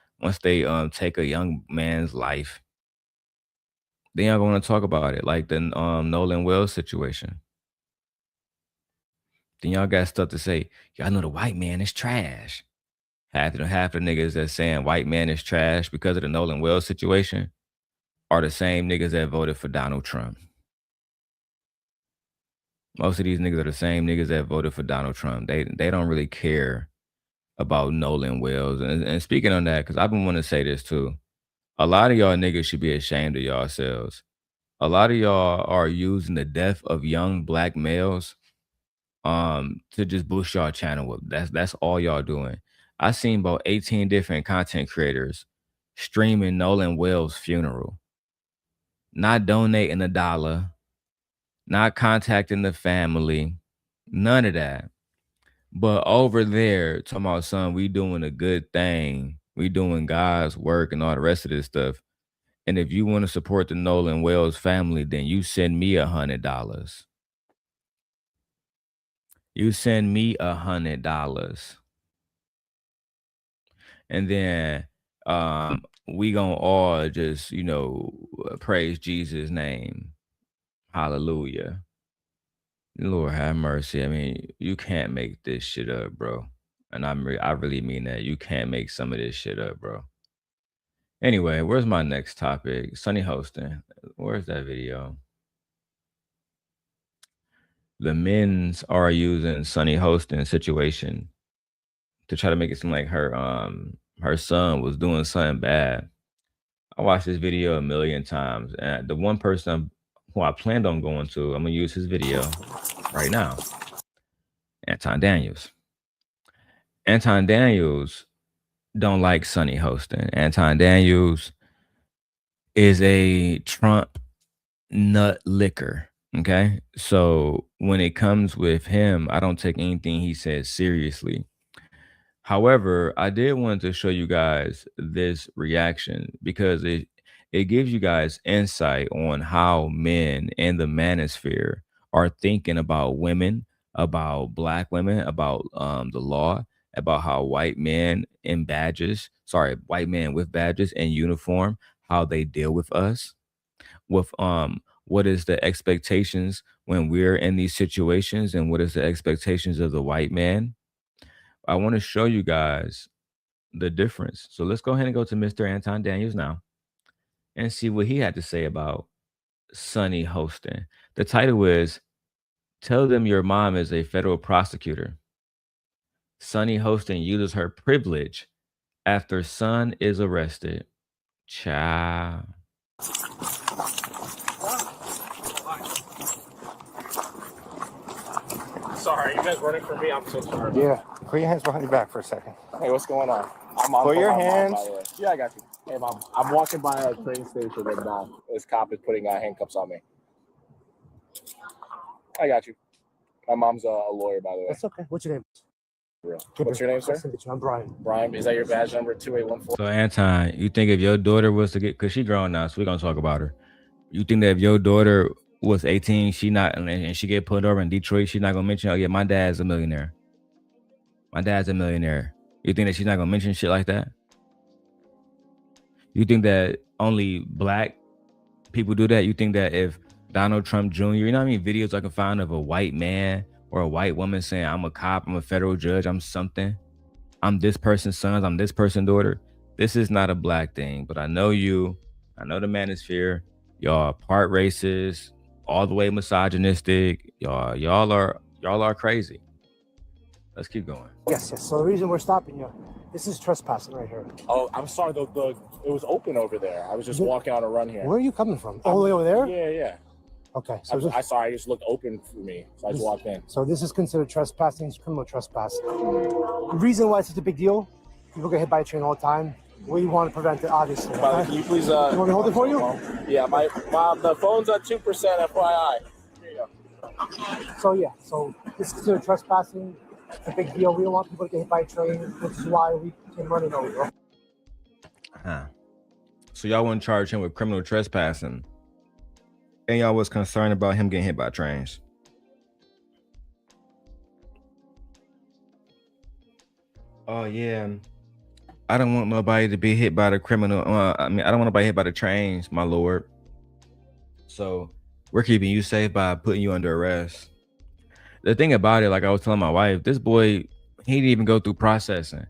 they take a young man's life, then y'all gonna talk about it. Like the Nolan Wells situation. Then y'all got stuff to say. Y'all know the white man is trash. Half the niggas that's saying white man is trash because of the Nolan Wells situation are the same niggas that voted for Donald Trump. Most of these niggas are the same niggas that voted for Donald Trump. They don't really care about Nolan Wells. And speaking on that, because I've been wanting to say this too, a lot of y'all niggas should be ashamed of yourselves. A lot of y'all are using the death of young black males to just boost y'all channel with. That's all y'all doing. I seen about 18 different content creators streaming Nolan Wells' funeral, not donating $1, not contacting the family, none of that. But over there, talking about, son, we doing a good thing. We doing God's work and all the rest of this stuff. And if you want to support the Nolan Wells family, then you send me $100. You send me $100. And then we gonna all just, praise Jesus' name. Hallelujah. Lord have mercy. I mean, you can't make this shit up, bro. And I really mean that. You can't make some of this shit up, bro. Anyway, where's my next topic? Sunny Hostin. Where's that video? The men's are using Sunny Hostin situation to try to make it seem like her son was doing something bad. I watched this video a million times, and the one person who I planned on going to, I'm gonna use his video right now. Anton Daniels. Anton Daniels don't like Sunny Hostin. Anton Daniels is a Trump nut licker. Okay. So when it comes with him, I don't take anything he says seriously. However, I did want to show you guys this reaction because it gives you guys insight on how men in the manosphere are thinking about women, about black women, about the law, about how white men with badges and uniform, how they deal with us, with what is the expectations when we're in these situations, and what is the expectations of the white man. I want to show you guys the difference. So let's go ahead and go to Mr. Anton Daniels now and see what he had to say about Sunny Hostin. The title is "Tell Them Your Mom is a Federal Prosecutor." Sunny Hostin uses her privilege after son is arrested. Ciao. Sorry, you guys running for me? I'm so sorry. Yeah, put your hands behind your back for a second. Hey, what's going on? I'm on Put your my hands. Mom, by the way. Yeah, I got you. Hey, Mom. I'm walking by a train station and this cop is putting handcuffs on me. I got you. My mom's a lawyer, by the way. That's okay. What's your name? What's your name, sir? I'm Brian. Brian, is that your badge number 2814? So Anton, you think if your daughter was to get, because she's grown now, so we're gonna talk about her. You think that if your daughter was 18, and she get put over in Detroit, she's not gonna mention, oh yeah, my dad's a millionaire. My dad's a millionaire. You think that she's not gonna mention shit like that? You think that only black people do that? You think that if Donald Trump Jr., you know how many videos I can find of a white man or a white woman saying, I'm a cop, I'm a federal judge, I'm something, I'm this person's son, I'm this person's daughter? This is not a black thing, but I know you, I know the manosphere, y'all are part racist, all the way misogynistic, y'all are crazy. Let's keep going. Yes. So the reason we're stopping you, this is trespassing right here. Oh, I'm sorry. It was open over there. I was just walking on a run here. Where are you coming from? All the way over there? Yeah. Okay. So I just looked open for me, so I just walked in. So this is considered trespassing. It's criminal trespass. The reason why it's such a big deal People get hit by a train all the time. We want to prevent it, obviously. Brother, Okay? can you please You want me to hold it for you? Yeah, the phone's at 2%, FYI. Here you go. So this is considered trespassing. It's a big deal. We don't want people to get hit by a train, which is why we came running over. So y'all wouldn't charge him with criminal trespassing, and y'all was concerned about him getting hit by trains. Oh yeah, I don't want nobody to be hit by the criminal. I don't want nobody hit by the trains, my lord. So we're keeping you safe by putting you under arrest. The thing about it, like I was telling my wife, this boy, he didn't even go through processing.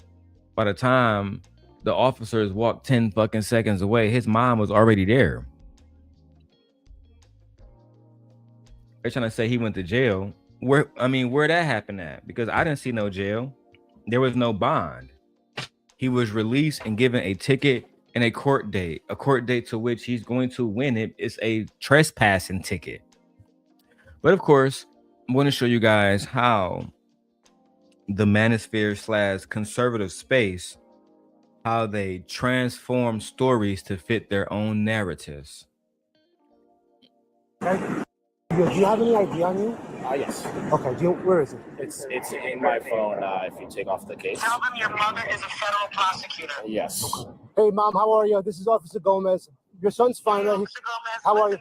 By the time the officers walked 10 fucking seconds away, his mom was already there. They're trying to say he went to jail. Where that happened at? Because I didn't see no jail. There was no bond. He was released and given a ticket and a court date to which he's going to win it. It's a trespassing ticket. But of course, I'm going to show you guys how the manosphere / conservative space, how they transform stories to fit their own narratives. Okay. Do you have any ID on you? Yes. Okay. Where is it? It's in my phone. If you take off the case. Tell them your mother is a federal prosecutor. Yes. Hey, Mom, how are you? This is Officer Gomez. Your son's fine, right? Officer Gomez, How are you?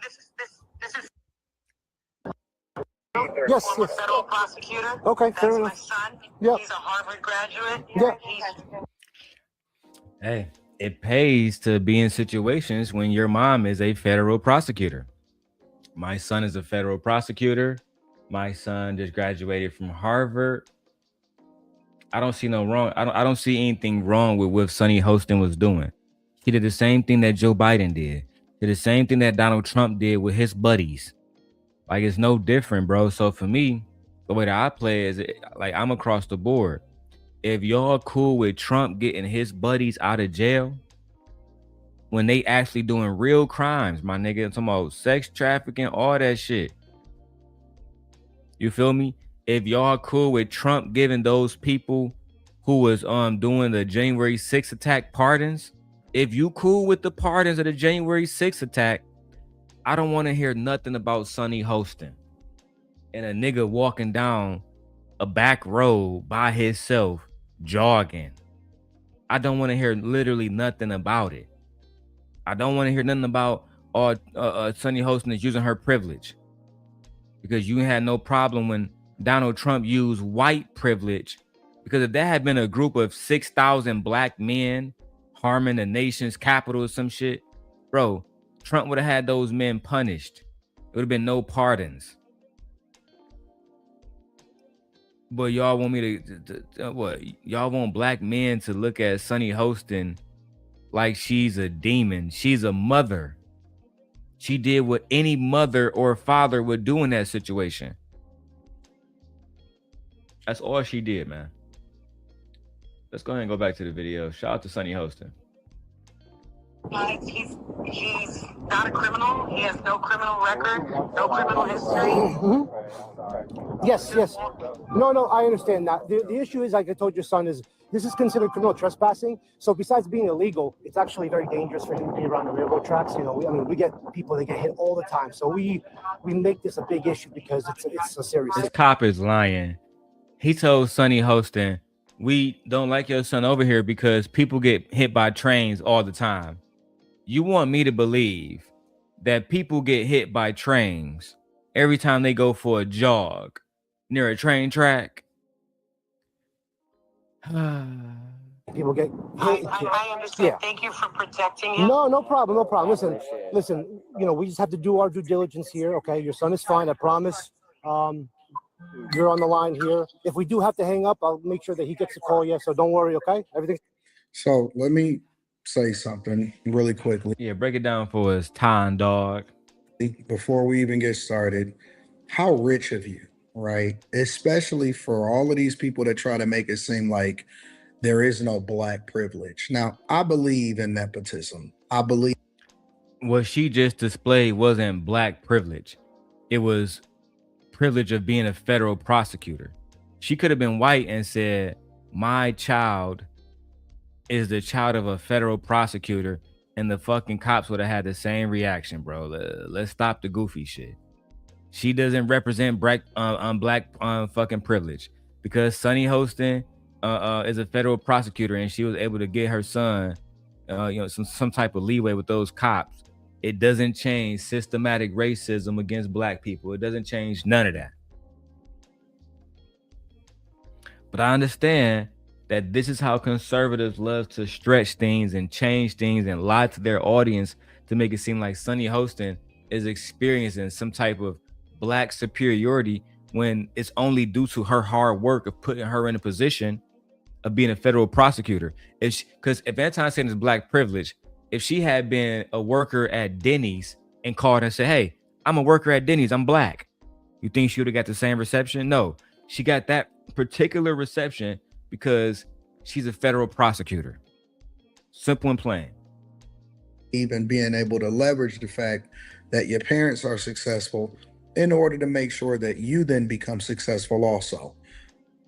This is Yes. former federal prosecutor. Okay, That's fair my enough. son. Yeah. He's a Harvard graduate. Yeah. Hey, it pays to be in situations when your mom is a federal prosecutor. My son is a federal prosecutor. My son just graduated from Harvard. I don't see no wrong. I don't see anything wrong with what Sunny Hostin was doing. He did the same thing that Joe Biden did. Did the same thing that Donald Trump did with his buddies. Like, it's no different, bro. So for me, the way that I play is like I'm across the board. If y'all cool with Trump getting his buddies out of jail when they actually doing real crimes, my nigga, I'm talking about sex trafficking, all that shit. You feel me? If y'all cool with Trump giving those people who was doing the January 6th attack pardons, if you cool with the pardons of the January 6th attack, I don't want to hear nothing about Sunny Hostin and a nigga walking down a back road by himself jogging. I don't want to hear literally nothing about it. I don't want to hear nothing about Sunny Hostin is using her privilege, because you had no problem when Donald Trump used white privilege. Because if that had been a group of 6,000 black men harming the nation's capital or some shit, bro, Trump would have had those men punished. It would have been no pardons. But y'all want me to what? Y'all want black men to look at Sunny Hostin like she's a demon. She's a mother. She did what any mother or father would do in that situation. That's all she did, man. Let's go ahead and go back to the video. Shout out to Sunny Hostin. He's not a criminal. He has no criminal record, no criminal history. Mm-hmm. Yes. No, I understand that. The issue is, like I told your son, is this is considered criminal trespassing. So besides being illegal, it's actually very dangerous for him to be around the railroad tracks. You know, we get people that get hit all the time. So we make this a big issue because it's a serious. This cop is lying. He told Sunny Hostin, we don't like your son over here because people get hit by trains all the time. You want me to believe that people get hit by trains every time they go for a jog near a train track? People get hit. I understand. Yeah. Thank you for protecting him. No problem. Listen. You know, we just have to do our due diligence here. Okay, your son is fine. I promise. You're on the line here. If we do have to hang up, I'll make sure that he gets a call. Yeah, so don't worry. Okay, everything. So let me say something really quickly. Yeah, break it down for us, Time Dog. Before we even get started, how rich of you, right? Especially for all of these people that try to make it seem like there is no black privilege. Now, I believe in nepotism. I believe what she just displayed wasn't black privilege. It was privilege of being a federal prosecutor. She could have been white and said, my child is the child of a federal prosecutor, and the fucking cops would have had the same reaction, bro. Let's stop the goofy shit. She doesn't represent black fucking privilege, because Sunny Hostin is a federal prosecutor, and she was able to get her son some type of leeway with those cops. It doesn't change systematic racism against black people. It doesn't change none of that. But I understand that this is how conservatives love to stretch things and change things and lie to their audience to make it seem like Sunny Hostin is experiencing some type of black superiority, when it's only due to her hard work of putting her in a position of being a federal prosecutor. Because if Anton saying is black privilege, if she had been a worker at Denny's and called and said, hey, I'm a worker at Denny's, I'm black, you think she would have got the same reception? No, she got that particular reception because she's a federal prosecutor. Simple and plain. Even being able to leverage the fact that your parents are successful in order to make sure that you then become successful also.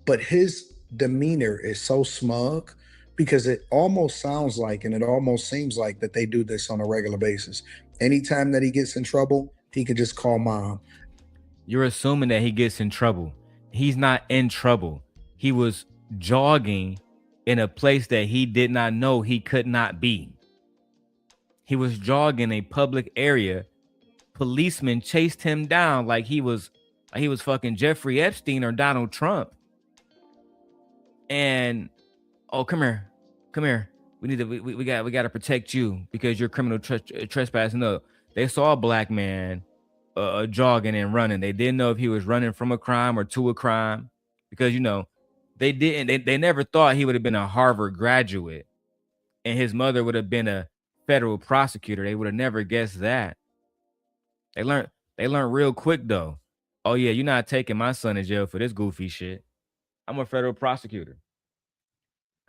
But his demeanor is so smug, because it almost sounds like, and it almost seems like, that they do this on a regular basis. Anytime that he gets in trouble, he can just call mom. You're assuming that he gets in trouble. He's not in trouble. He was jogging in a place that he did not know he could not be. He was jogging in a public area. Policemen chased him down like he was fucking Jeffrey Epstein or Donald Trump. And oh, come here. We got to protect you because you're criminal trespassing. No, they saw a black man jogging and running. They didn't know if he was running from a crime or to a crime, because they never thought he would have been a Harvard graduate and his mother would have been a federal prosecutor. They would have never guessed that. They learned real quick though. Oh yeah, you're not taking my son to jail for this goofy shit. I'm a federal prosecutor.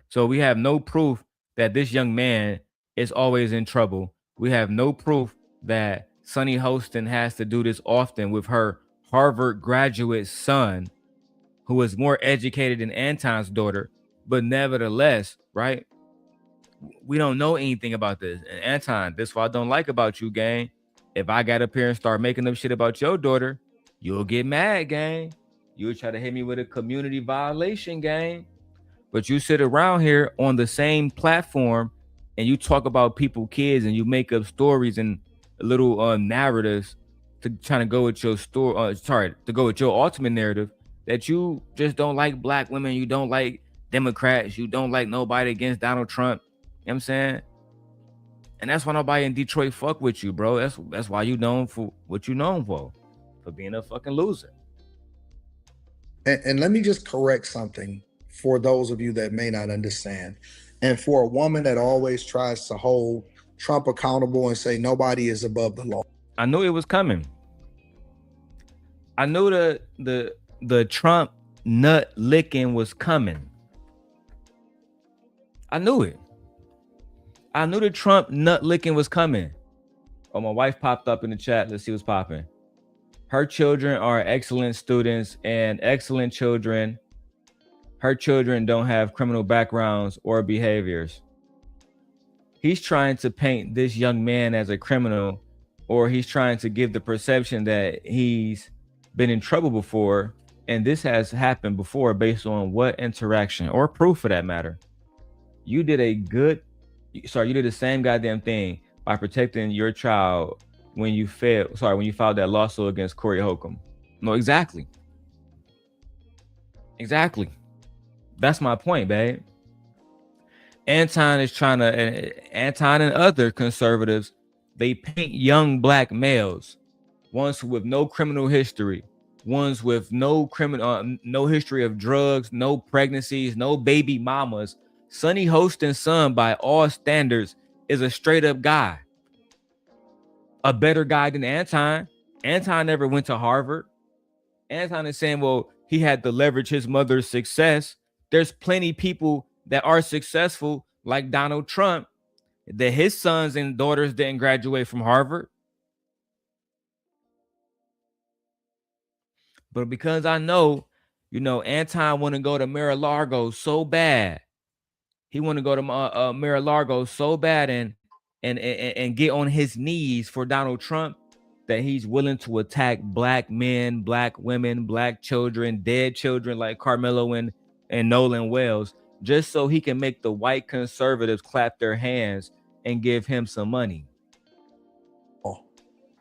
So we have no proof that this young man is always in trouble. We have no proof that Sunny Hostin has to do this often with her Harvard graduate son, who is more educated than Anton's daughter. But nevertheless, right? We don't know anything about this. And Anton, this is what I don't like about you, gang. If I got up here and start making up shit about your daughter, you'll get mad, gang. You'll try to hit me with a community violation, gang. But you sit around here on the same platform and you talk about people, kids, and you make up stories and little narratives to trying to go with your to go with your ultimate narrative, that you just don't like black women, you don't like Democrats, you don't like nobody against Donald Trump. You know what I'm saying? And that's why nobody in Detroit fuck with you, bro. That's why you known for what you known for being a fucking loser. And let me just correct something for those of you that may not understand. And for a woman that always tries to hold Trump accountable and say nobody is above the law. I knew it was coming. I knew the Trump nut licking was coming. I knew it. I knew the Trump nut licking was coming. Oh, my wife popped up in the chat. Let's see what's popping. Her children are excellent students and excellent children. Her children don't have criminal backgrounds or behaviors. He's trying to paint this young man as a criminal, or he's trying to give the perception that he's been in trouble before. And this has happened before based on what interaction or proof for that matter. You did the same goddamn thing by protecting your child when you filed that lawsuit against Corey Holcomb. No, exactly. Exactly. That's my point, babe. Anton and other conservatives, they paint young black males, ones with no criminal history, ones with no history of drugs, no pregnancies, no baby mamas. Sunny Hostin's son, by all standards, is a straight up guy. A better guy than Anton. Anton never went to Harvard. Anton is saying, well, he had to leverage his mother's success. There's plenty people that are successful, like Donald Trump, that his sons and daughters didn't graduate from Harvard. But because I know, Anton want to go to Mar-a-Lago so bad, He want to go to Mar-a-Lago so bad and get on his knees for Donald Trump that he's willing to attack black men, black women, black children, dead children like Carmelo and Nolan Wells, just so he can make the white conservatives clap their hands and give him some money.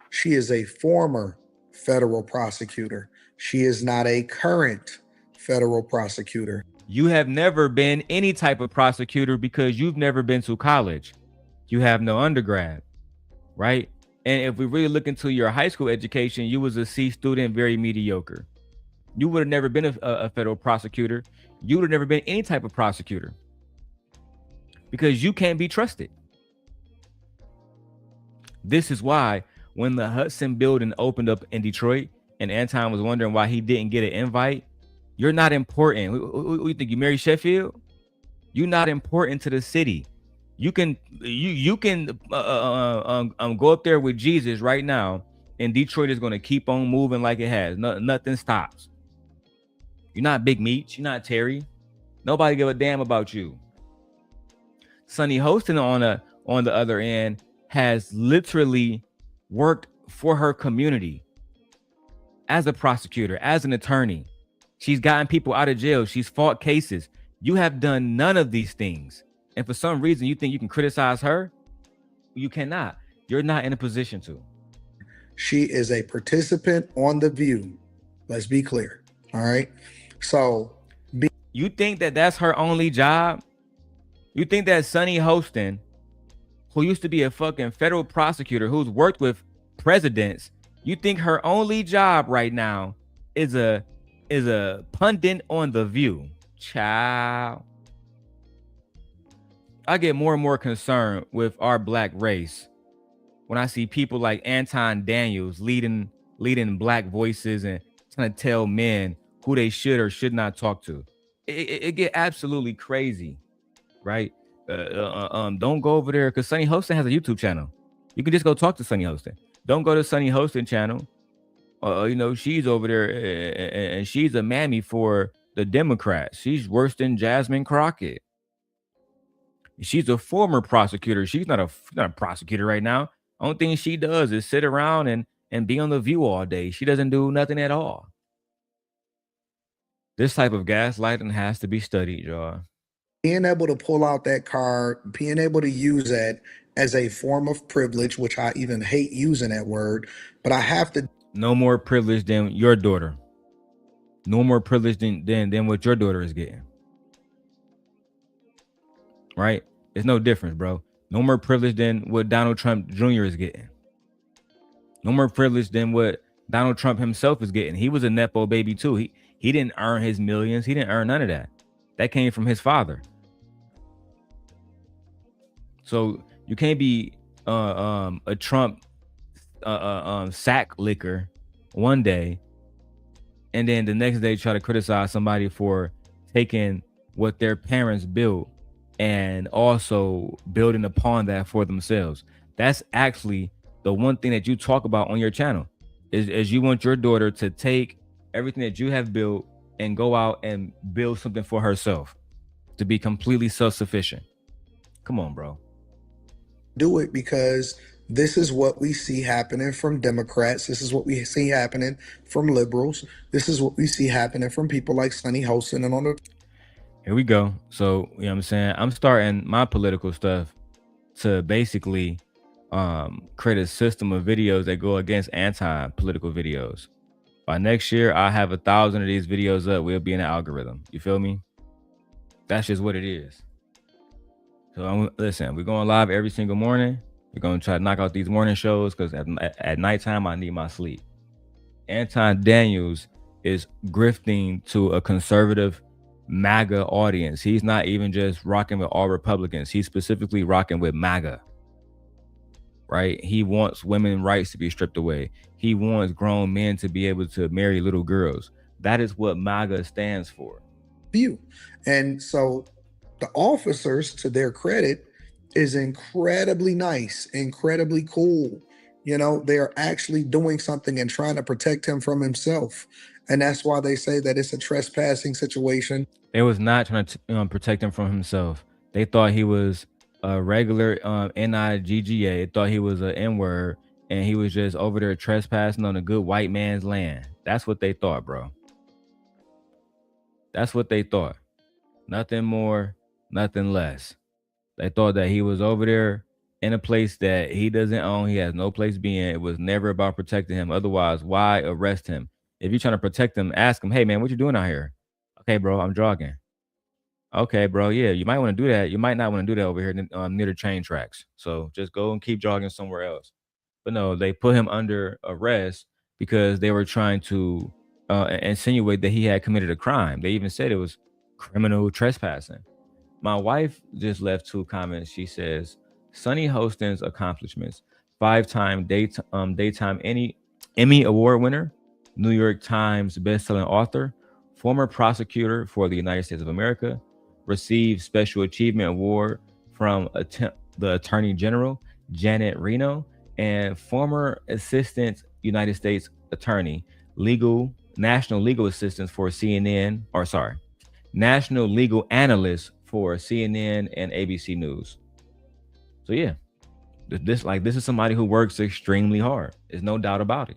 She is a former federal prosecutor. She is not a current federal prosecutor. You have never been any type of prosecutor because you've never been to college. You have no undergrad, right? And if we really look into your high school education, you was a C student, very mediocre. You would have never been a federal prosecutor. You would have never been any type of prosecutor because you can't be trusted. This is why when the Hudson building opened up in Detroit and Anton was wondering why he didn't get an invite, you're not important. What you think, you Mary Sheffield? You're not important to the city. You can go up there with Jesus right now, and Detroit is going to keep on moving like it has. Nothing stops. You're not Big Meech. You're not Terry. Nobody give a damn about you. Sunny Hostin on the other end has literally worked for her community as a prosecutor, as an attorney. She's gotten people out of jail. She's fought cases. You have done none of these things. And for some reason, you think you can criticize her? You cannot. You're not in a position to. She is a participant on The View. Let's be clear. All right. So you think that that's her only job? You think that Sunny Hostin, who used to be a fucking federal prosecutor, who's worked with presidents, you think her only job right now is a pundit on The View? Child. I get more and more concerned with our black race when I see people like Anton Daniels leading black voices and trying to tell men who they should or should not talk to. It get absolutely crazy, right? Don't go over there because Sunny Hostin has a YouTube channel. You can just go talk to Sunny Hostin. Don't go to Sunny Hostin channel. She's over there and she's a mammy for the Democrats. She's worse than Jasmine Crockett. She's a former prosecutor. She's not a prosecutor right now. Only thing she does is sit around and be on The View all day. She doesn't do nothing at all. This type of gaslighting has to be studied, y'all. Being able to pull out that card, being able to use that as a form of privilege, which I even hate using that word, but I have to. No more privilege than your daughter. No more privilege than what your daughter is getting. Right? It's no difference, bro. No more privilege than what Donald Trump Jr. is getting. No more privilege than what Donald Trump himself is getting. He was a Nepo baby too. He didn't earn his millions. He didn't earn none of that. That came from his father. So you can't be a Trump sack licker one day and then the next day try to criticize somebody for taking what their parents built and also building upon that for themselves. That's actually the one thing that you talk about on your channel is you want your daughter to take everything that you have built and go out and build something for herself, to be completely self-sufficient. Come on, bro. Do it because this is what we see happening from Democrats. This is what we see happening from liberals. This is what we see happening from people like Sunny Hostin and on the. Here we go. So, you know what I'm saying? I'm starting my political stuff to basically create a system of videos that go against anti-political videos. By next year, I'll have 1,000 of these videos up. We'll be in the algorithm. You feel me? That's just what it is. So listen, we're going live every single morning. We're going to try to knock out these morning shows because at nighttime, I need my sleep. Anton Daniels is grifting to a conservative MAGA audience. He's not even just rocking with all Republicans. He's specifically rocking with MAGA. Right? He wants women's rights to be stripped away. He wants grown men to be able to marry little girls. That is what MAGA stands for. View. And so the officers, to their credit, is incredibly nice, incredibly cool. You know, they're actually doing something and trying to protect him from himself. And that's why they say that it's a trespassing situation. They was not trying to protect him from himself. They thought he was a regular NIGGA. They thought he was an N-word, and he was just over there trespassing on a good white man's land. That's what they thought, bro. That's what they thought. Nothing more, nothing less. They thought that he was over there in a place that he doesn't own. He has no place being. It was never about protecting him. Otherwise, why arrest him? If you're trying to protect him, ask him, hey, man, what you doing out here? Okay, bro, I'm jogging. Okay, bro, yeah, you might want to do that. You might not want to do that over here near the train tracks. So just go and keep jogging somewhere else. But no, they put him under arrest because they were trying to insinuate that he had committed a crime. They even said it was criminal trespassing. My wife just left 2 comments. She says, Sunny Hostin's accomplishments: 5-time daytime Emmy Award winner, New York Times bestselling author, former prosecutor for the United States of America, received Special Achievement Award from the Attorney General, Janet Reno, and former Assistant United States Attorney, National Legal Assistance for CNN, National Legal Analyst for CNN and ABC News. So yeah, this is somebody who works extremely hard. There's no doubt about it.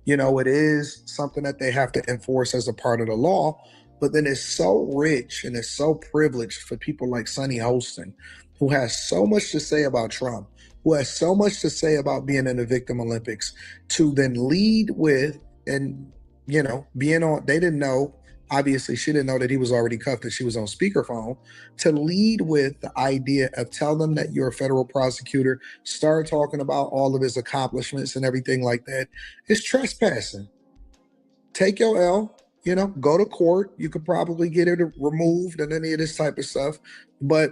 You know, it is something that they have to enforce as a part of the law, but then it's so rich and it's so privileged for people like Sunny Hostin, who has so much to say about Trump, who has so much to say about being in the Victim Olympics, to then lead with, and, you know, being on, they didn't know, obviously she didn't know that he was already cuffed, that she was on speakerphone, to lead with the idea of tell them that you're a federal prosecutor, start talking about all of his accomplishments and everything like that. It's trespassing. Take your L, you know, go to court. You could probably get it removed and any of this type of stuff. But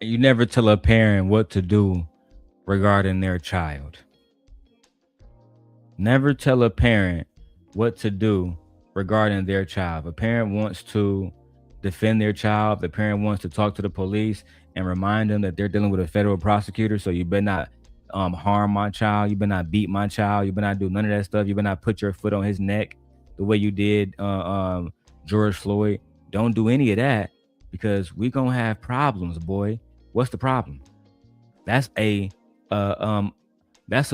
you never tell a parent what to do regarding their child. Never tell a parent what to do regarding their child. If a parent wants to defend their child, the parent wants to talk to the police and remind them that they're dealing with a federal prosecutor, so you better not harm my child, you better not beat my child, you better not do none of that stuff, you better not put your foot on his neck the way you did George Floyd. Don't do any of that, because we gonna have problems, boy. What's the problem? That's a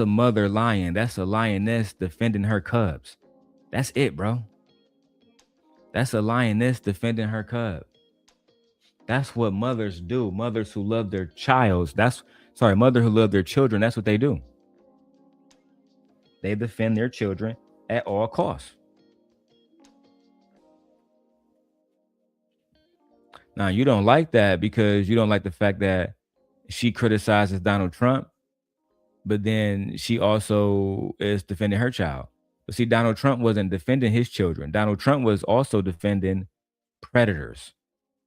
mother lion. That's a lioness defending her cubs. That's it, bro. That's a lioness defending her cub. That's what mothers do. Mothers who love their mother who love their children. That's what they do. They defend their children at all costs. Now, you don't like that because you don't like the fact that she criticizes Donald Trump, but then she also is defending her child. But see, Donald Trump wasn't defending his children. Donald Trump was also defending predators,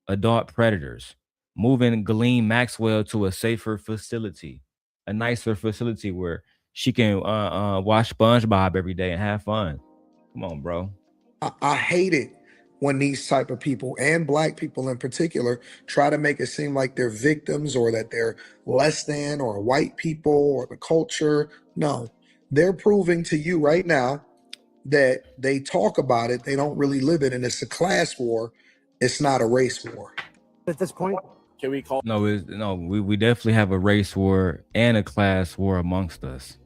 adult predators, moving Ghislaine Maxwell to a safer facility, a nicer facility where she can watch SpongeBob every day and have fun. Come on, bro. I hate it when these type of people, and Black people in particular, try to make it seem like they're victims or that they're less than, or white people or the culture. No, they're proving to you right now that they talk about it, they don't really live it, and it's a class war. It's not a race war. At this point, Can we call? We definitely have a race war and a class war amongst us.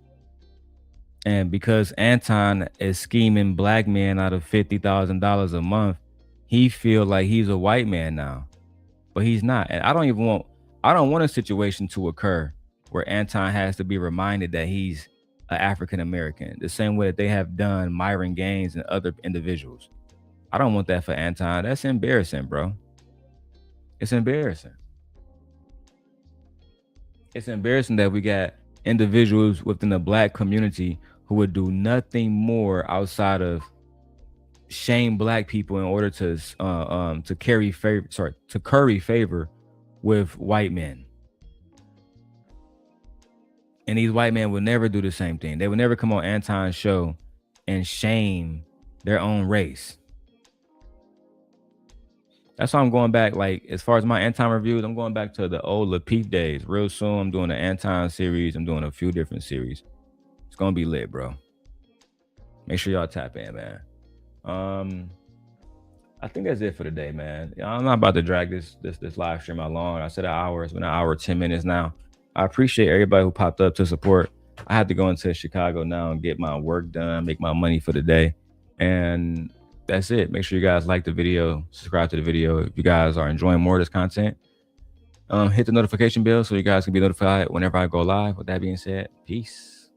And because Anton is scheming Black men out of $50,000 a month, he feel like he's a white man now, but he's not. And I don't want a situation to occur where Anton has to be reminded that he's an African American, the same way that they have done Myron Gaines and other individuals. I don't want that for Anton. That's embarrassing, bro. It's embarrassing. It's embarrassing that we got individuals within the Black community who would do nothing more outside of shame Black people in order to curry favor with white men. And these white men would never do the same thing. They would never come on Anton's show and shame their own race. That's why I'm going back, like, as far as my Anton reviews, I'm going back to the old Lapeef days. Real soon, I'm doing an Anton series. I'm doing a few different series. It's going to be lit, bro. Make sure y'all tap in, man. I think that's it for today, man. I'm not about to drag this live stream out long. I said an hour. It's been an hour 10 minutes now. I appreciate everybody who popped up to support. I had to go into Chicago now and get my work done, make my money for the day, and that's it. Make sure you guys like the video, subscribe to the video if you guys are enjoying more of this content. Hit the notification bell so you guys can be notified whenever I go live. With that being said, peace.